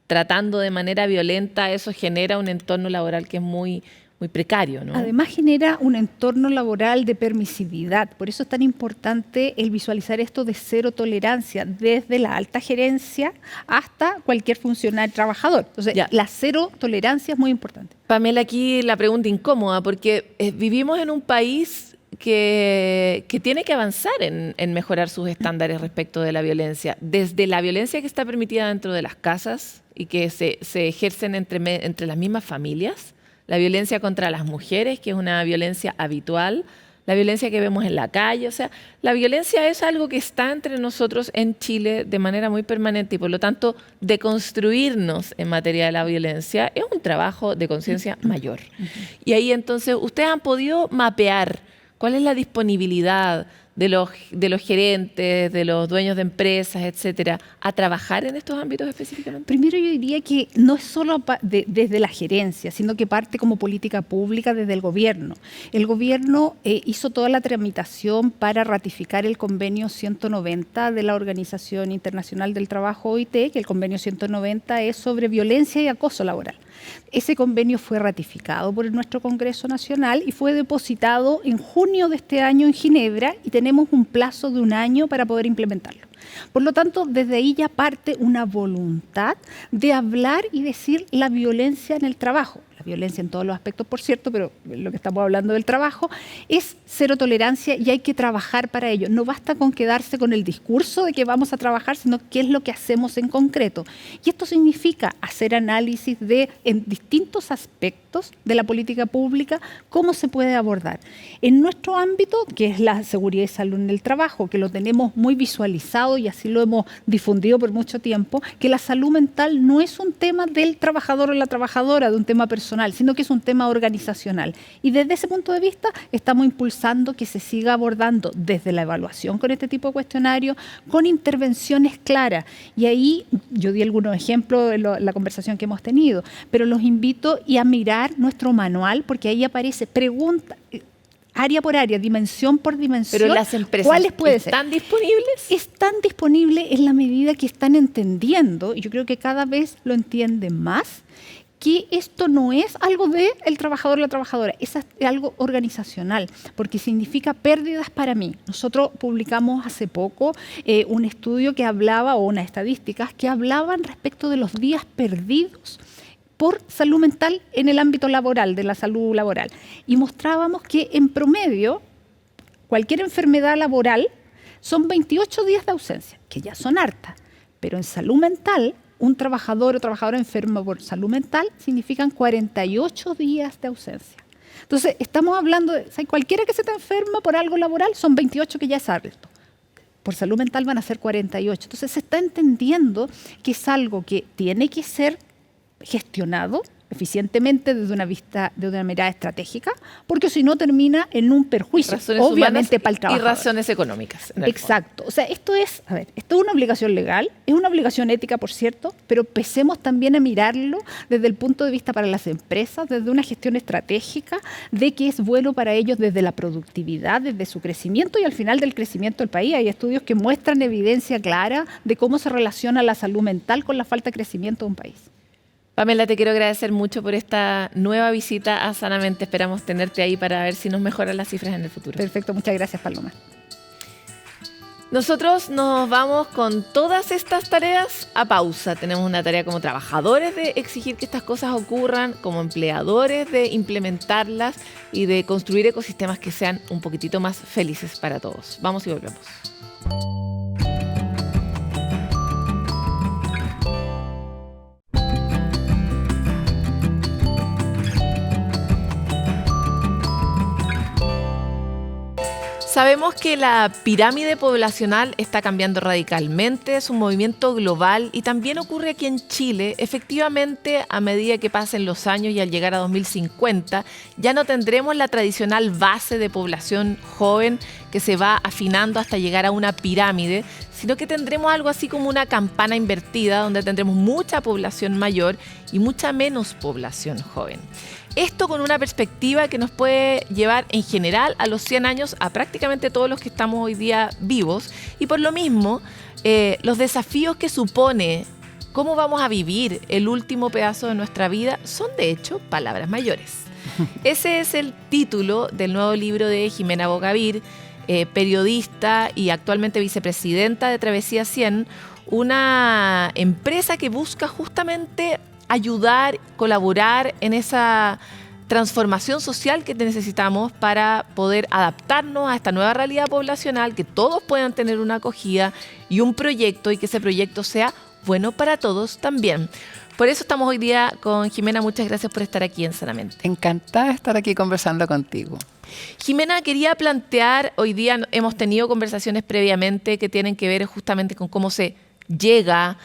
S2: tratando de manera violenta, eso genera un entorno laboral que es muy precario, ¿no?
S4: Además genera un entorno laboral de permisividad. Por eso es tan importante el visualizar esto de cero tolerancia, desde la alta gerencia hasta cualquier funcionario trabajador. Entonces, la cero tolerancia es muy importante.
S2: Pamela, aquí la pregunta incómoda, porque vivimos en un país que tiene que avanzar en mejorar sus estándares respecto de la violencia. Desde la violencia que está permitida dentro de las casas y que se ejercen entre las mismas familias, la violencia contra las mujeres, que es una violencia habitual, la violencia que vemos en la calle. O sea, la violencia es algo que está entre nosotros en Chile de manera muy permanente y por lo tanto deconstruirnos en materia de la violencia es un trabajo de conciencia mayor. Y ahí entonces ustedes han podido mapear cuál es la disponibilidad de los gerentes, de los dueños de empresas, etcétera, a trabajar en estos ámbitos específicamente.
S4: Primero yo diría que no es solo desde la gerencia, sino que parte como política pública desde el gobierno. El gobierno hizo toda la tramitación para ratificar el convenio 190 de la Organización Internacional del Trabajo, OIT, que el convenio 190 es sobre violencia y acoso laboral. Ese convenio fue ratificado por nuestro Congreso Nacional y fue depositado en junio de este año en Ginebra y tenemos un plazo de 1 año para poder implementarlo. Por lo tanto, desde ahí ya parte una voluntad de hablar y decir la violencia en el trabajo. La violencia en todos los aspectos, por cierto, pero lo que estamos hablando del trabajo es cero tolerancia y hay que trabajar para ello. No basta con quedarse con el discurso de que vamos a trabajar, sino qué es lo que hacemos en concreto. Y esto significa hacer análisis en distintos aspectos de la política pública, cómo se puede abordar. En nuestro ámbito, que es la seguridad y salud en el trabajo, que lo tenemos muy visualizado y así lo hemos difundido por mucho tiempo, que la salud mental no es un tema del trabajador o la trabajadora, de un tema personal, sino que es un tema organizacional. Y desde ese punto de vista estamos impulsando que se siga abordando desde la evaluación con este tipo de cuestionarios, con intervenciones claras. Y ahí yo di algunos ejemplos en la conversación que hemos tenido, pero los invito a mirar nuestro manual, porque ahí aparece pregunta, área por área, dimensión por dimensión.
S2: Pero las empresas
S4: ¿cuáles pueden ser?
S2: ¿Están disponibles?
S4: Están disponibles en la medida que están entendiendo, y yo creo que cada vez lo entienden más, que esto no es algo del trabajador o la trabajadora, es algo organizacional, porque significa pérdidas para mí. Nosotros publicamos hace poco un estudio que hablaba, o unas estadísticas que hablaban respecto de los días perdidos por salud mental en el ámbito laboral, de la salud laboral. Y mostrábamos que en promedio, cualquier enfermedad laboral son 28 días de ausencia, que ya son hartas, pero en salud mental, un trabajador o trabajadora enfermo por salud mental significan 48 días de ausencia. Entonces, estamos hablando de cualquiera que se te enferma por algo laboral, son 28 que ya es alto. Por salud mental van a ser 48. Entonces, se está entendiendo que es algo que tiene que ser gestionado eficientemente desde una mirada estratégica, porque si no termina en un perjuicio,
S2: razones
S4: obviamente para el
S2: y
S4: trabajador.
S2: razones económicas.
S4: Exacto. O sea, esto es una obligación legal, es una obligación ética, por cierto, pero empecemos también a mirarlo desde el punto de vista para las empresas, desde una gestión estratégica de qué es bueno para ellos desde la productividad, desde su crecimiento y al final del crecimiento del país. Hay estudios que muestran evidencia clara de cómo se relaciona la salud mental con la falta de crecimiento de un país.
S2: Pamela, te quiero agradecer mucho por esta nueva visita a Sanamente. Esperamos tenerte ahí para ver si nos mejoran las cifras en el futuro.
S4: Perfecto, muchas gracias, Paloma.
S2: Nosotros nos vamos con todas estas tareas a pausa. Tenemos una tarea como trabajadores de exigir que estas cosas ocurran, como empleadores de implementarlas y de construir ecosistemas que sean un poquitito más felices para todos. Vamos y volvemos. Sabemos que la pirámide poblacional está cambiando radicalmente, es un movimiento global y también ocurre aquí en Chile. Efectivamente, a medida que pasen los años y al llegar a 2050, ya no tendremos la tradicional base de población joven que se va afinando hasta llegar a una pirámide, sino que tendremos algo así como una campana invertida donde tendremos mucha población mayor y mucha menos población joven. Esto con una perspectiva que nos puede llevar en general a los 100 años a prácticamente todos los que estamos hoy día vivos y por lo mismo los desafíos que supone cómo vamos a vivir el último pedazo de nuestra vida son de hecho palabras mayores. Ese es el título del nuevo libro de Jimena Bogavir, periodista y actualmente vicepresidenta de Travesía 100, una empresa que busca justamente ayudar, colaborar en esa transformación social que necesitamos para poder adaptarnos a esta nueva realidad poblacional, que todos puedan tener una acogida y un proyecto y que ese proyecto sea bueno para todos también. Por eso estamos hoy día con Jimena. Muchas gracias por estar aquí en Sanamente.
S5: Encantada de estar aquí conversando contigo.
S2: Jimena, quería plantear, hoy día hemos tenido conversaciones previamente que tienen que ver justamente con cómo se llega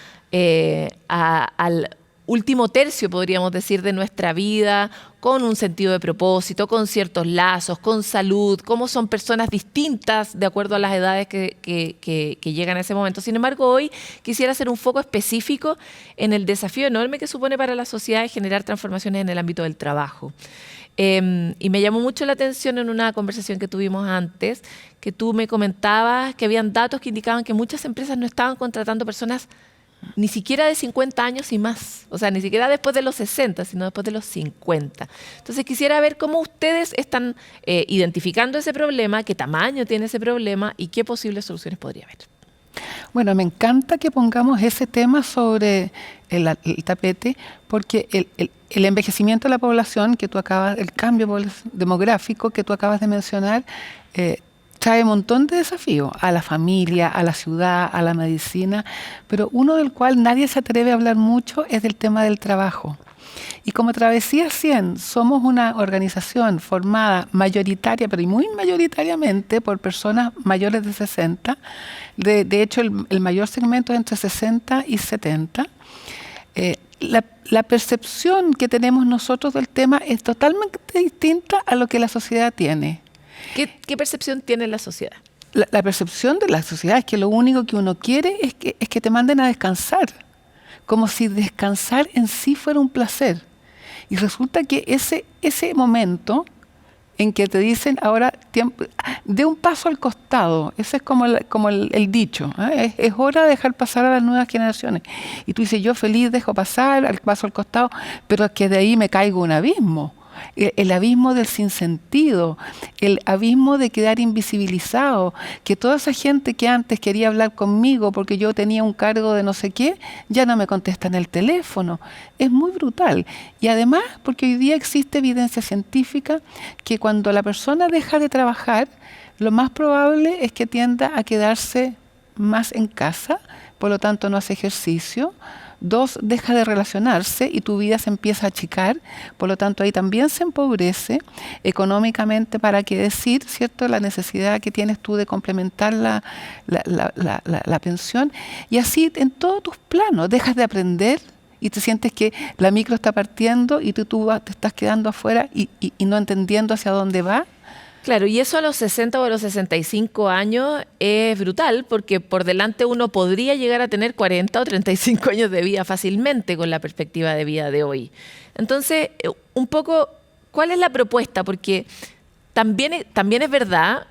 S2: al último tercio, podríamos decir, de nuestra vida, con un sentido de propósito, con ciertos lazos, con salud, cómo son personas distintas de acuerdo a las edades que llegan a ese momento. Sin embargo, hoy quisiera hacer un foco específico en el desafío enorme que supone para la sociedad generar transformaciones en el ámbito del trabajo. Y me llamó mucho la atención en una conversación que tuvimos antes, que tú me comentabas que habían datos que indicaban que muchas empresas no estaban contratando personas ni siquiera de 50 años y más, o sea, ni siquiera después de los 60, sino después de los 50. Entonces quisiera ver cómo ustedes están identificando ese problema, qué tamaño tiene ese problema y qué posibles soluciones podría haber.
S5: Bueno, me encanta que pongamos ese tema sobre el tapete, porque el envejecimiento de la población que tú acabas, el cambio demográfico que tú acabas de mencionar, trae un montón de desafíos a la familia, a la ciudad, a la medicina, pero uno del cual nadie se atreve a hablar mucho es del tema del trabajo. Y como Travesía 100 somos una organización formada mayoritaria, pero muy mayoritariamente por personas mayores de 60, de hecho el mayor segmento es entre 60 y 70, la percepción que tenemos nosotros del tema es totalmente distinta a lo que la sociedad tiene.
S2: ¿Qué percepción tiene la sociedad?
S5: La percepción de la sociedad es que lo único que uno quiere es que te manden a descansar, como si descansar en sí fuera un placer. Y resulta que ese momento en que te dicen ahora de un paso al costado, ese es como el dicho, ¿eh? Es hora de dejar pasar a las nuevas generaciones. Y tú dices, yo feliz dejo pasar al paso al costado, pero es que de ahí me caigo un abismo. El abismo del sinsentido, el abismo de quedar invisibilizado, que toda esa gente que antes quería hablar conmigo porque yo tenía un cargo de no sé qué, ya no me contesta en el teléfono. Es muy brutal. Y además, porque hoy día existe evidencia científica que cuando la persona deja de trabajar, lo más probable es que tienda a quedarse más en casa, por lo tanto no hace ejercicio. 2, deja de relacionarse y tu vida se empieza a achicar, por lo tanto ahí también se empobrece económicamente, para qué decir, ¿cierto?, la necesidad que tienes tú de complementar la pensión, y así en todos tus planos, dejas de aprender y te sientes que la micro está partiendo y tú te estás quedando afuera y no entendiendo hacia dónde va.
S2: Claro, y eso a los 60 o a los 65 años es brutal, porque por delante uno podría llegar a tener 40 o 35 años de vida fácilmente con la perspectiva de vida de hoy. Entonces, un poco, ¿cuál es la propuesta? Porque también es verdad,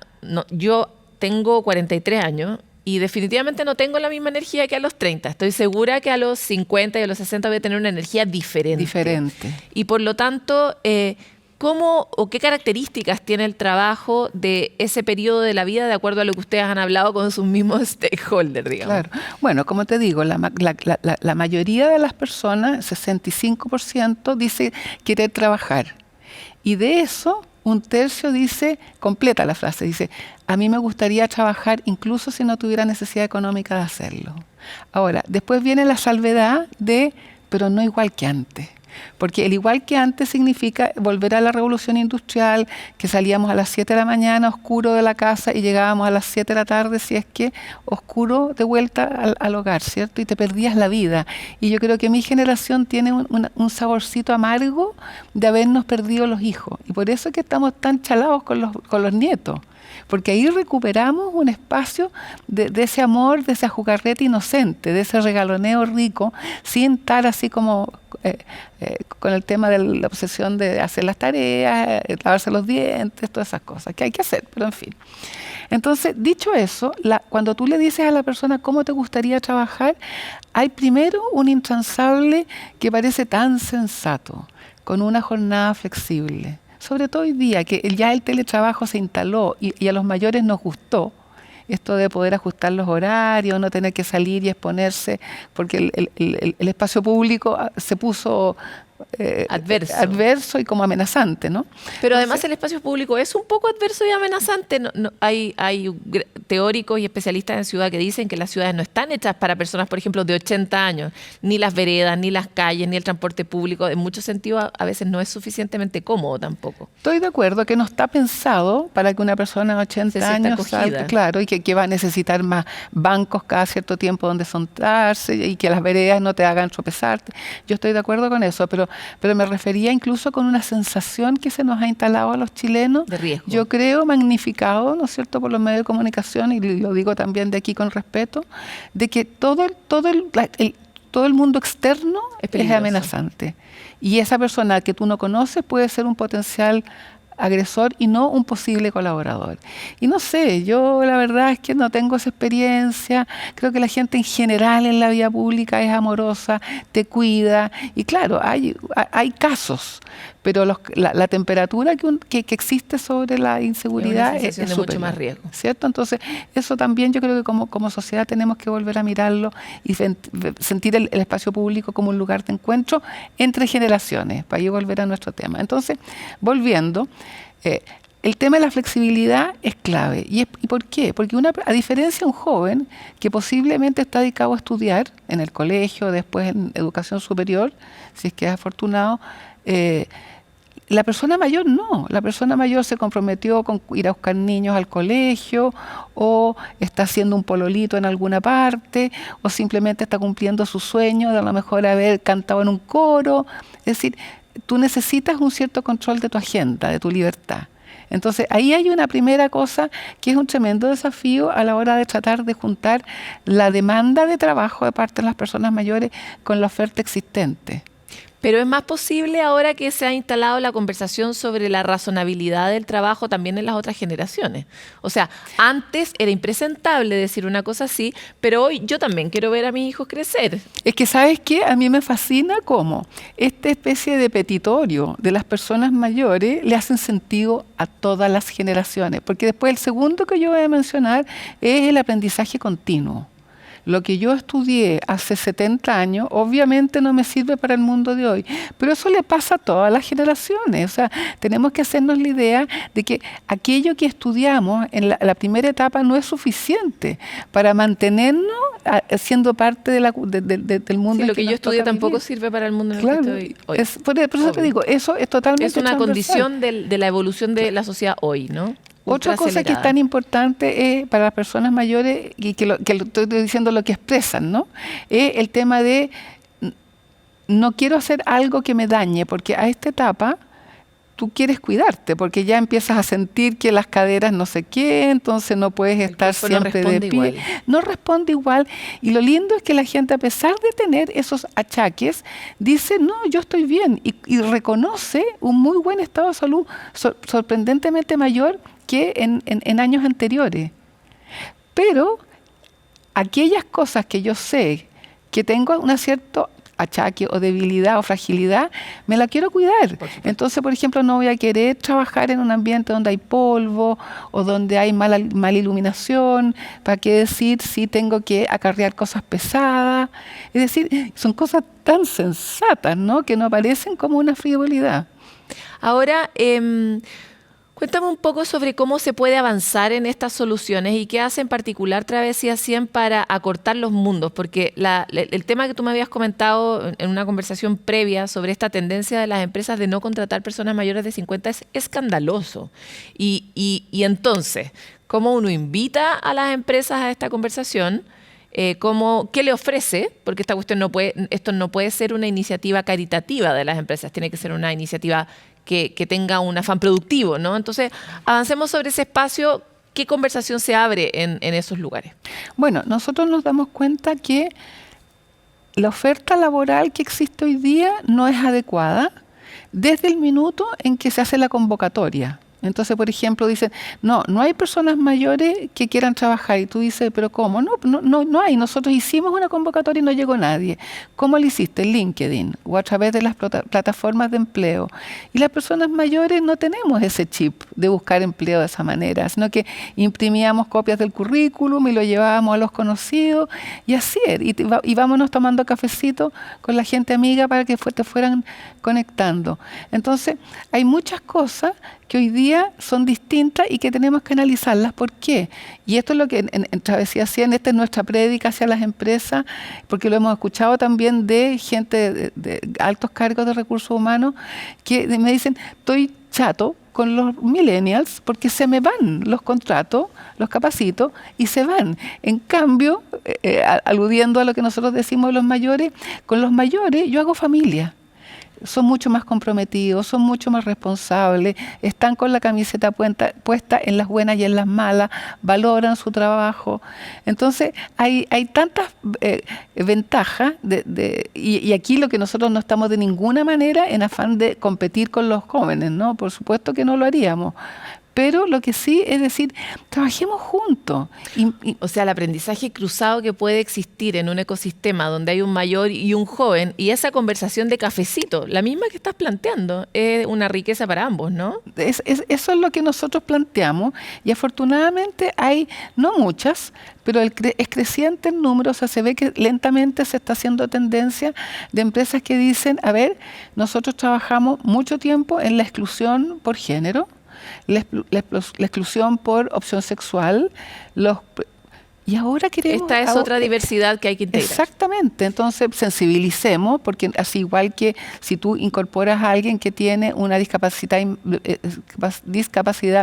S2: yo tengo 43 años y definitivamente no tengo la misma energía que a los 30. Estoy segura que a los 50 y a los 60 voy a tener una energía diferente. Y por lo tanto, ¿cómo o qué características tiene el trabajo de ese periodo de la vida de acuerdo a lo que ustedes han hablado con sus mismos stakeholders, digamos?
S5: Claro. Bueno, como te digo, la mayoría de las personas, 65%, dice querer trabajar. Y de eso, un tercio dice, completa la frase, dice, a mí me gustaría trabajar incluso si no tuviera necesidad económica de hacerlo. Ahora, después viene la salvedad de, pero no igual que antes. Porque el igual que antes significa volver a la revolución industrial, que salíamos a las 7 de la mañana oscuro de la casa y llegábamos a las 7 de la tarde, si es que oscuro, de vuelta al hogar, ¿cierto? Y te perdías la vida. Y yo creo que mi generación tiene un saborcito amargo de habernos perdido los hijos. Y por eso es que estamos tan chalados con los nietos. Porque ahí recuperamos un espacio de ese amor, de esa jugarreta inocente, de ese regaloneo rico, sin estar así como con el tema de la obsesión de hacer las tareas, lavarse los dientes, todas esas cosas que hay que hacer, pero en fin. Entonces, dicho eso, cuando tú le dices a la persona cómo te gustaría trabajar, hay primero un intransable que parece tan sensato, con una jornada flexible. Sobre todo hoy día, que ya el teletrabajo se instaló y a los mayores nos gustó esto de poder ajustar los horarios, no tener que salir y exponerse, porque el espacio público se puso adverso y como amenazante, ¿no?
S2: Pero además el espacio público es un poco adverso y amenazante. Hay teóricos y especialistas en ciudad que dicen que las ciudades no están hechas para personas, por ejemplo, de 80 años. Ni las veredas, ni las calles, ni el transporte público. En muchos sentidos, a veces no es suficientemente cómodo tampoco.
S5: Estoy de acuerdo que no está pensado para que una persona de 80 años salga, claro, y que va a necesitar más bancos cada cierto tiempo donde sentarse y que las veredas no te hagan tropezarte. Yo estoy de acuerdo con eso, pero me refería incluso con una sensación que se nos ha instalado a los chilenos,
S2: de riesgo.
S5: Yo creo magnificado, ¿no es cierto?, por los medios de comunicación, y lo digo también de aquí con respeto, de que todo el mundo externo es amenazante. Y esa persona que tú no conoces puede ser un potencial agresor y no un posible colaborador. Y no sé, yo la verdad es que no tengo esa experiencia. Creo que la gente en general en la vida pública es amorosa, te cuida. Y claro, hay casos, pero la temperatura que existe sobre la inseguridad es
S2: de mucho más riesgo,
S5: ¿cierto? Entonces, eso también yo creo que como sociedad tenemos que volver a mirarlo y sentir el espacio público como un lugar de encuentro entre generaciones, para ahí volver a nuestro tema. Entonces, volviendo, el tema de la flexibilidad es clave. ¿Y por qué? Porque a diferencia de un joven que posiblemente está dedicado a estudiar en el colegio, después en educación superior, si es que es afortunado, la persona mayor no. La persona mayor se comprometió con ir a buscar niños al colegio, o está haciendo un pololito en alguna parte, o simplemente está cumpliendo su sueño de a lo mejor haber cantado en un coro. Es decir, tú necesitas un cierto control de tu agenda, de tu libertad. Entonces, ahí hay una primera cosa que es un tremendo desafío a la hora de tratar de juntar la demanda de trabajo de parte de las personas mayores con la oferta existente.
S2: Pero es más posible ahora que se ha instalado la conversación sobre la razonabilidad del trabajo también en las otras generaciones. O sea, antes era impresentable decir una cosa así, pero hoy yo también quiero ver a mis hijos crecer.
S5: Es que, ¿sabes qué? A mí me fascina cómo esta especie de petitorio de las personas mayores le hacen sentido a todas las generaciones. Porque después el segundo que yo voy a mencionar es el aprendizaje continuo. Lo que yo estudié hace 70 años, obviamente no me sirve para el mundo de hoy, pero eso le pasa a todas las generaciones. O sea, tenemos que hacernos la idea de que aquello que estudiamos en la primera etapa no es suficiente para mantenernos siendo parte del mundo.
S2: Sí, lo que yo estudié tampoco sirve para el mundo en el que estoy hoy.
S5: Por eso te digo, eso es totalmente
S2: es una condición de la evolución de la sociedad hoy, ¿no?
S5: Otra cosa que es tan importante es para las personas mayores, y que lo estoy diciendo lo que expresan, ¿no? Es el tema de no quiero hacer algo que me dañe, porque a esta etapa tú quieres cuidarte, porque ya empiezas a sentir que las caderas no sé qué, entonces no puedes estar siempre de pie.
S2: Igual.
S5: No responde igual. Y lo lindo es que la gente, a pesar de tener esos achaques, dice, no, yo estoy bien, y reconoce un muy buen estado de salud, sorprendentemente mayor que en años anteriores. Pero aquellas cosas que yo sé que tengo un cierto achaque o debilidad o fragilidad, me la quiero cuidar. Entonces, por ejemplo, no voy a querer trabajar en un ambiente donde hay polvo o donde hay mala iluminación. ¿Para qué decir si tengo que acarrear cosas pesadas? Es decir, son cosas tan sensatas, ¿no?, que no parecen como una frivolidad.
S2: Ahora, cuéntame un poco sobre cómo se puede avanzar en estas soluciones y qué hace en particular Travesía 100 para acortar los mundos, porque el tema que tú me habías comentado en una conversación previa sobre esta tendencia de las empresas de no contratar personas mayores de 50 es escandaloso. Y entonces, ¿cómo uno invita a las empresas a esta conversación? ¿Qué le ofrece? Porque esta cuestión esto no puede ser una iniciativa caritativa de las empresas, tiene que ser una iniciativa que tenga un afán productivo, ¿no? Entonces, avancemos sobre ese espacio. ¿Qué conversación se abre en esos lugares?
S5: Bueno, nosotros nos damos cuenta que la oferta laboral que existe hoy día no es adecuada desde el minuto en que se hace la convocatoria. Entonces, por ejemplo, dicen, no hay personas mayores que quieran trabajar. Y tú dices, ¿pero cómo? No hay. Nosotros hicimos una convocatoria y no llegó nadie. ¿Cómo lo hiciste? En LinkedIn o a través de las plataformas de empleo. Y las personas mayores no tenemos ese chip de buscar empleo de esa manera, sino que imprimíamos copias del currículum y lo llevábamos a los conocidos y así era. Y vámonos tomando cafecito con la gente amiga para que te fueran conectando. Entonces, hay muchas cosas que hoy día son distintas y que tenemos que analizarlas. ¿Por qué? Y esto es lo que en Travesía 100, esta es nuestra prédica hacia las empresas, porque lo hemos escuchado también de gente de altos cargos de recursos humanos que me dicen, estoy chato con los millennials porque se me van los contratos, los capacito y se van. En cambio, aludiendo a lo que nosotros decimos de los mayores, con los mayores yo hago familia. Son mucho más comprometidos, son mucho más responsables, están con la camiseta puesta en las buenas y en las malas, valoran su trabajo. Entonces, hay tantas ventajas y aquí lo que nosotros no estamos de ninguna manera en afán de competir con los jóvenes, ¿no? Por supuesto que no lo haríamos. Pero lo que sí es decir, trabajemos juntos.
S2: O sea, el aprendizaje cruzado que puede existir en un ecosistema donde hay un mayor y un joven, y esa conversación de cafecito, la misma que estás planteando, es una riqueza para ambos, ¿no?
S5: Eso es lo que nosotros planteamos, y afortunadamente hay, no muchas, pero es creciente el número. O sea, se ve que lentamente se está haciendo tendencia de empresas que dicen, a ver, nosotros trabajamos mucho tiempo en la exclusión por género, la exclusión por opción sexual, y ahora queremos...
S2: Esta es otra diversidad que hay que integrar.
S5: Exactamente, entonces sensibilicemos, porque así igual que si tú incorporas a alguien que tiene una discapacidad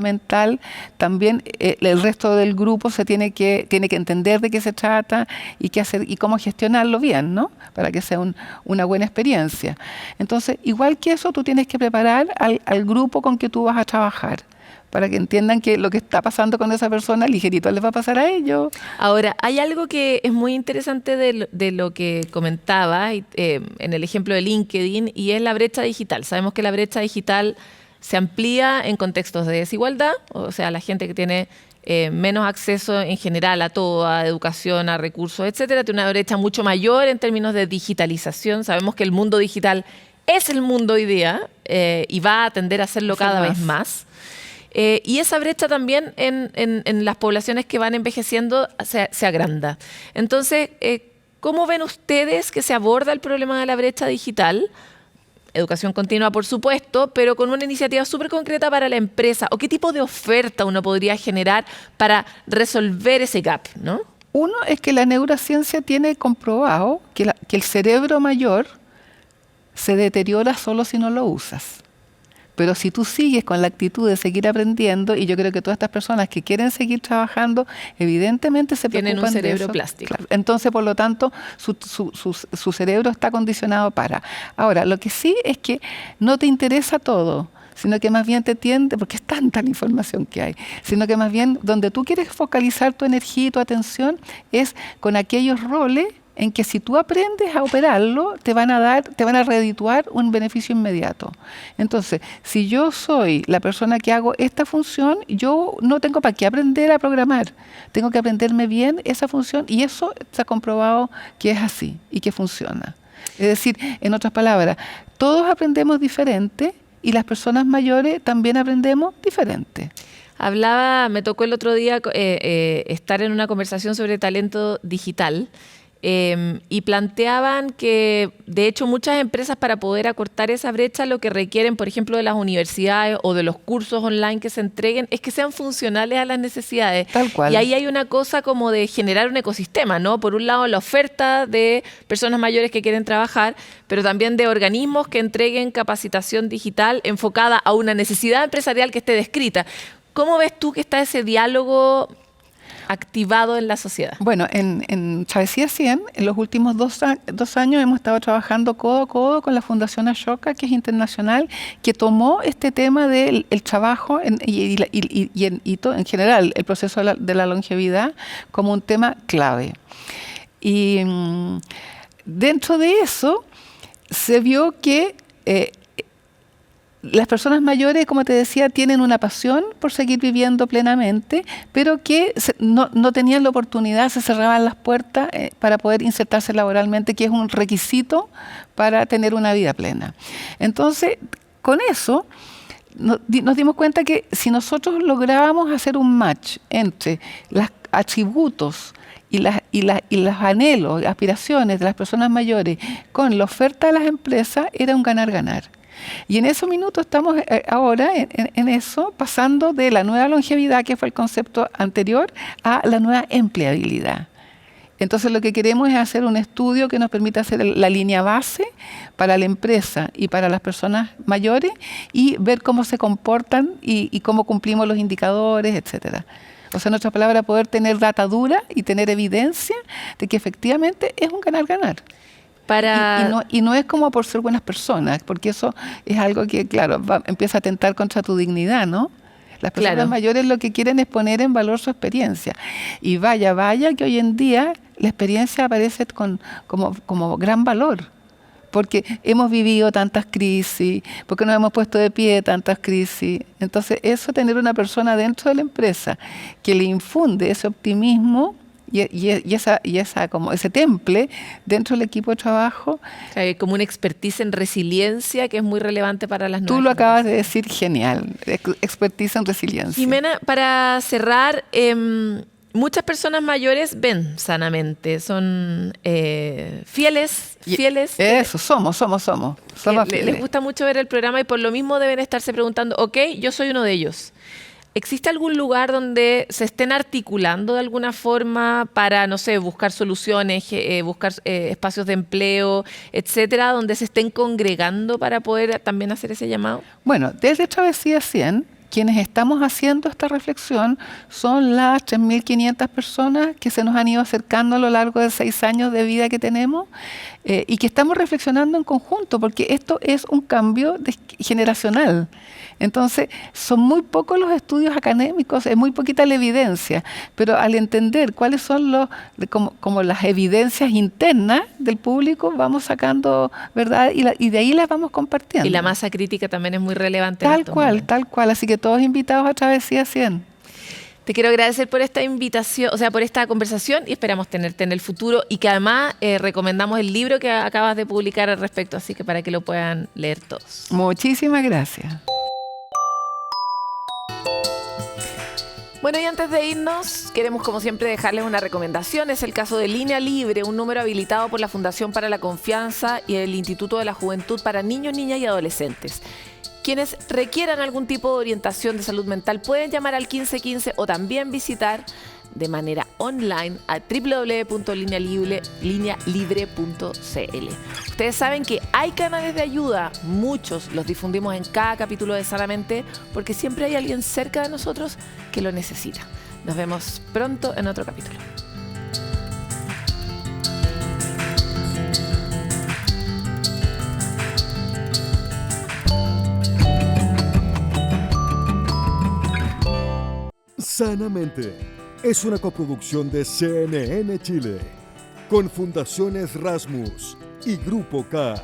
S5: mental, también el resto del grupo tiene que entender de qué se trata y qué hacer y cómo gestionarlo bien, ¿no? Para que sea una buena experiencia. Entonces, igual que eso, tú tienes que preparar al grupo con que tú vas a trabajar, para que entiendan que lo que está pasando con esa persona, ligerito les va a pasar a ellos.
S2: Ahora, hay algo que es muy interesante de lo que comentaba en el ejemplo de LinkedIn, y es la brecha digital. Sabemos que la brecha digital se amplía en contextos de desigualdad, o sea, la gente que tiene menos acceso en general a todo, a educación, a recursos, etcétera, tiene una brecha mucho mayor en términos de digitalización. Sabemos que el mundo digital es el mundo hoy día y va a tender a serlo cada vez más. Y esa brecha también en las poblaciones que van envejeciendo se agranda. Entonces, ¿cómo ven ustedes que se aborda el problema de la brecha digital? Educación continua, por supuesto, pero con una iniciativa súper concreta para la empresa. ¿O qué tipo de oferta uno podría generar para resolver ese gap, ¿no?
S5: Uno es que la neurociencia tiene comprobado que el cerebro mayor se deteriora solo si no lo usas. Pero si tú sigues con la actitud de seguir aprendiendo, y yo creo que todas estas personas que quieren seguir trabajando, evidentemente se
S2: tienen
S5: preocupan
S2: un cerebro
S5: de eso.
S2: plástico.
S5: Claro. Entonces, por lo tanto, su cerebro está condicionado para. Ahora, lo que sí es que no te interesa todo, sino que más bien te tiende, porque es tanta la información que hay, sino que más bien donde tú quieres focalizar tu energía y tu atención es con aquellos roles en que si tú aprendes a operarlo, te van a redituar un beneficio inmediato. Entonces, si yo soy la persona que hago esta función, yo no tengo para qué aprender a programar. Tengo que aprenderme bien esa función, y eso se ha comprobado que es así y que funciona. Es decir, en otras palabras, todos aprendemos diferente, y las personas mayores también aprendemos diferente.
S2: Me tocó el otro día estar en una conversación sobre talento digital, y planteaban que, de hecho, muchas empresas, para poder acortar esa brecha, lo que requieren, por ejemplo, de las universidades o de los cursos online que se entreguen, es que sean funcionales a las necesidades.
S5: Tal cual.
S2: Y ahí hay una cosa como de generar un ecosistema, ¿no? Por un lado, la oferta de personas mayores que quieren trabajar, pero también de organismos que entreguen capacitación digital enfocada a una necesidad empresarial que esté descrita. ¿Cómo ves tú que está ese diálogo activado en la sociedad?
S5: Bueno, en Travesía 100, en los últimos 2 años hemos estado trabajando codo a codo con la Fundación Ashoka, que es internacional, que tomó este tema del trabajo en general el proceso de la longevidad como un tema clave. Y dentro de eso se vio que las personas mayores, como te decía, tienen una pasión por seguir viviendo plenamente, pero que no tenían la oportunidad, se cerraban las puertas para poder insertarse laboralmente, que es un requisito para tener una vida plena. Entonces, con eso nos dimos cuenta que si nosotros lográbamos hacer un match entre los atributos y los anhelos, aspiraciones de las personas mayores con la oferta de las empresas, era un ganar-ganar. Y en esos minutos estamos ahora en eso, pasando de la nueva longevidad, que fue el concepto anterior, a la nueva empleabilidad. Entonces lo que queremos es hacer un estudio que nos permita hacer la línea base para la empresa y para las personas mayores, y ver cómo se comportan y cómo cumplimos los indicadores, etcétera. O sea, en otras palabras, poder tener data dura y tener evidencia de que efectivamente es un ganar-ganar. Y no es como por ser buenas personas, porque eso es algo que, claro, empieza a atentar contra tu dignidad, ¿no? Las personas mayores lo que quieren es poner en valor su experiencia. Y vaya que hoy en día la experiencia aparece como gran valor, porque hemos vivido tantas crisis, porque nos hemos puesto de pie tantas crisis. Entonces, eso, tener una persona dentro de la empresa que le infunde ese optimismo y esa como ese temple dentro del equipo de trabajo.
S2: Hay como una expertise en resiliencia que es muy relevante para las nuevas.
S5: Tú lo acabas de decir genial, expertise en resiliencia.
S2: Jimena, para cerrar, muchas personas mayores ven sanamente, son fieles.
S5: Eso, somos fieles.
S2: Les gusta mucho ver el programa y por lo mismo deben estarse preguntando, ok, yo soy uno de ellos. ¿Existe algún lugar donde se estén articulando de alguna forma para, no sé, buscar soluciones, buscar espacios de empleo, etcétera, donde se estén congregando para poder también hacer ese llamado?
S5: Bueno, desde Travesía 100, quienes estamos haciendo esta reflexión son las 3.500 personas que se nos han ido acercando a lo largo de 6 años de vida que tenemos, y que estamos reflexionando en conjunto, porque esto es un cambio generacional. Entonces, son muy pocos los estudios académicos, es muy poquita la evidencia, pero al entender cuáles son como las evidencias internas del público, vamos sacando, ¿verdad? Y de ahí las vamos compartiendo.
S2: Y la masa crítica también es muy relevante.
S5: Tal cual. Así que todos invitados a Travesía 100.
S2: Te quiero agradecer por esta invitación, o sea, por esta conversación, y esperamos tenerte en el futuro, y que además recomendamos el libro que acabas de publicar al respecto, así que para que lo puedan leer todos.
S5: Muchísimas gracias.
S2: Bueno, y antes de irnos, queremos como siempre dejarles una recomendación. Es el caso de Línea Libre, un número habilitado por la Fundación para la Confianza y el Instituto de la Juventud para niños, niñas y adolescentes. Quienes requieran algún tipo de orientación de salud mental pueden llamar al 1515 o también visitar de manera online a www.linealibre.cl. Ustedes saben que hay canales de ayuda, muchos los difundimos en cada capítulo de Sanamente, porque siempre hay alguien cerca de nosotros que lo necesita. Nos vemos pronto en otro capítulo.
S1: Sanamente es una coproducción de CNN Chile con Fundaciones Rasmus y Grupo K.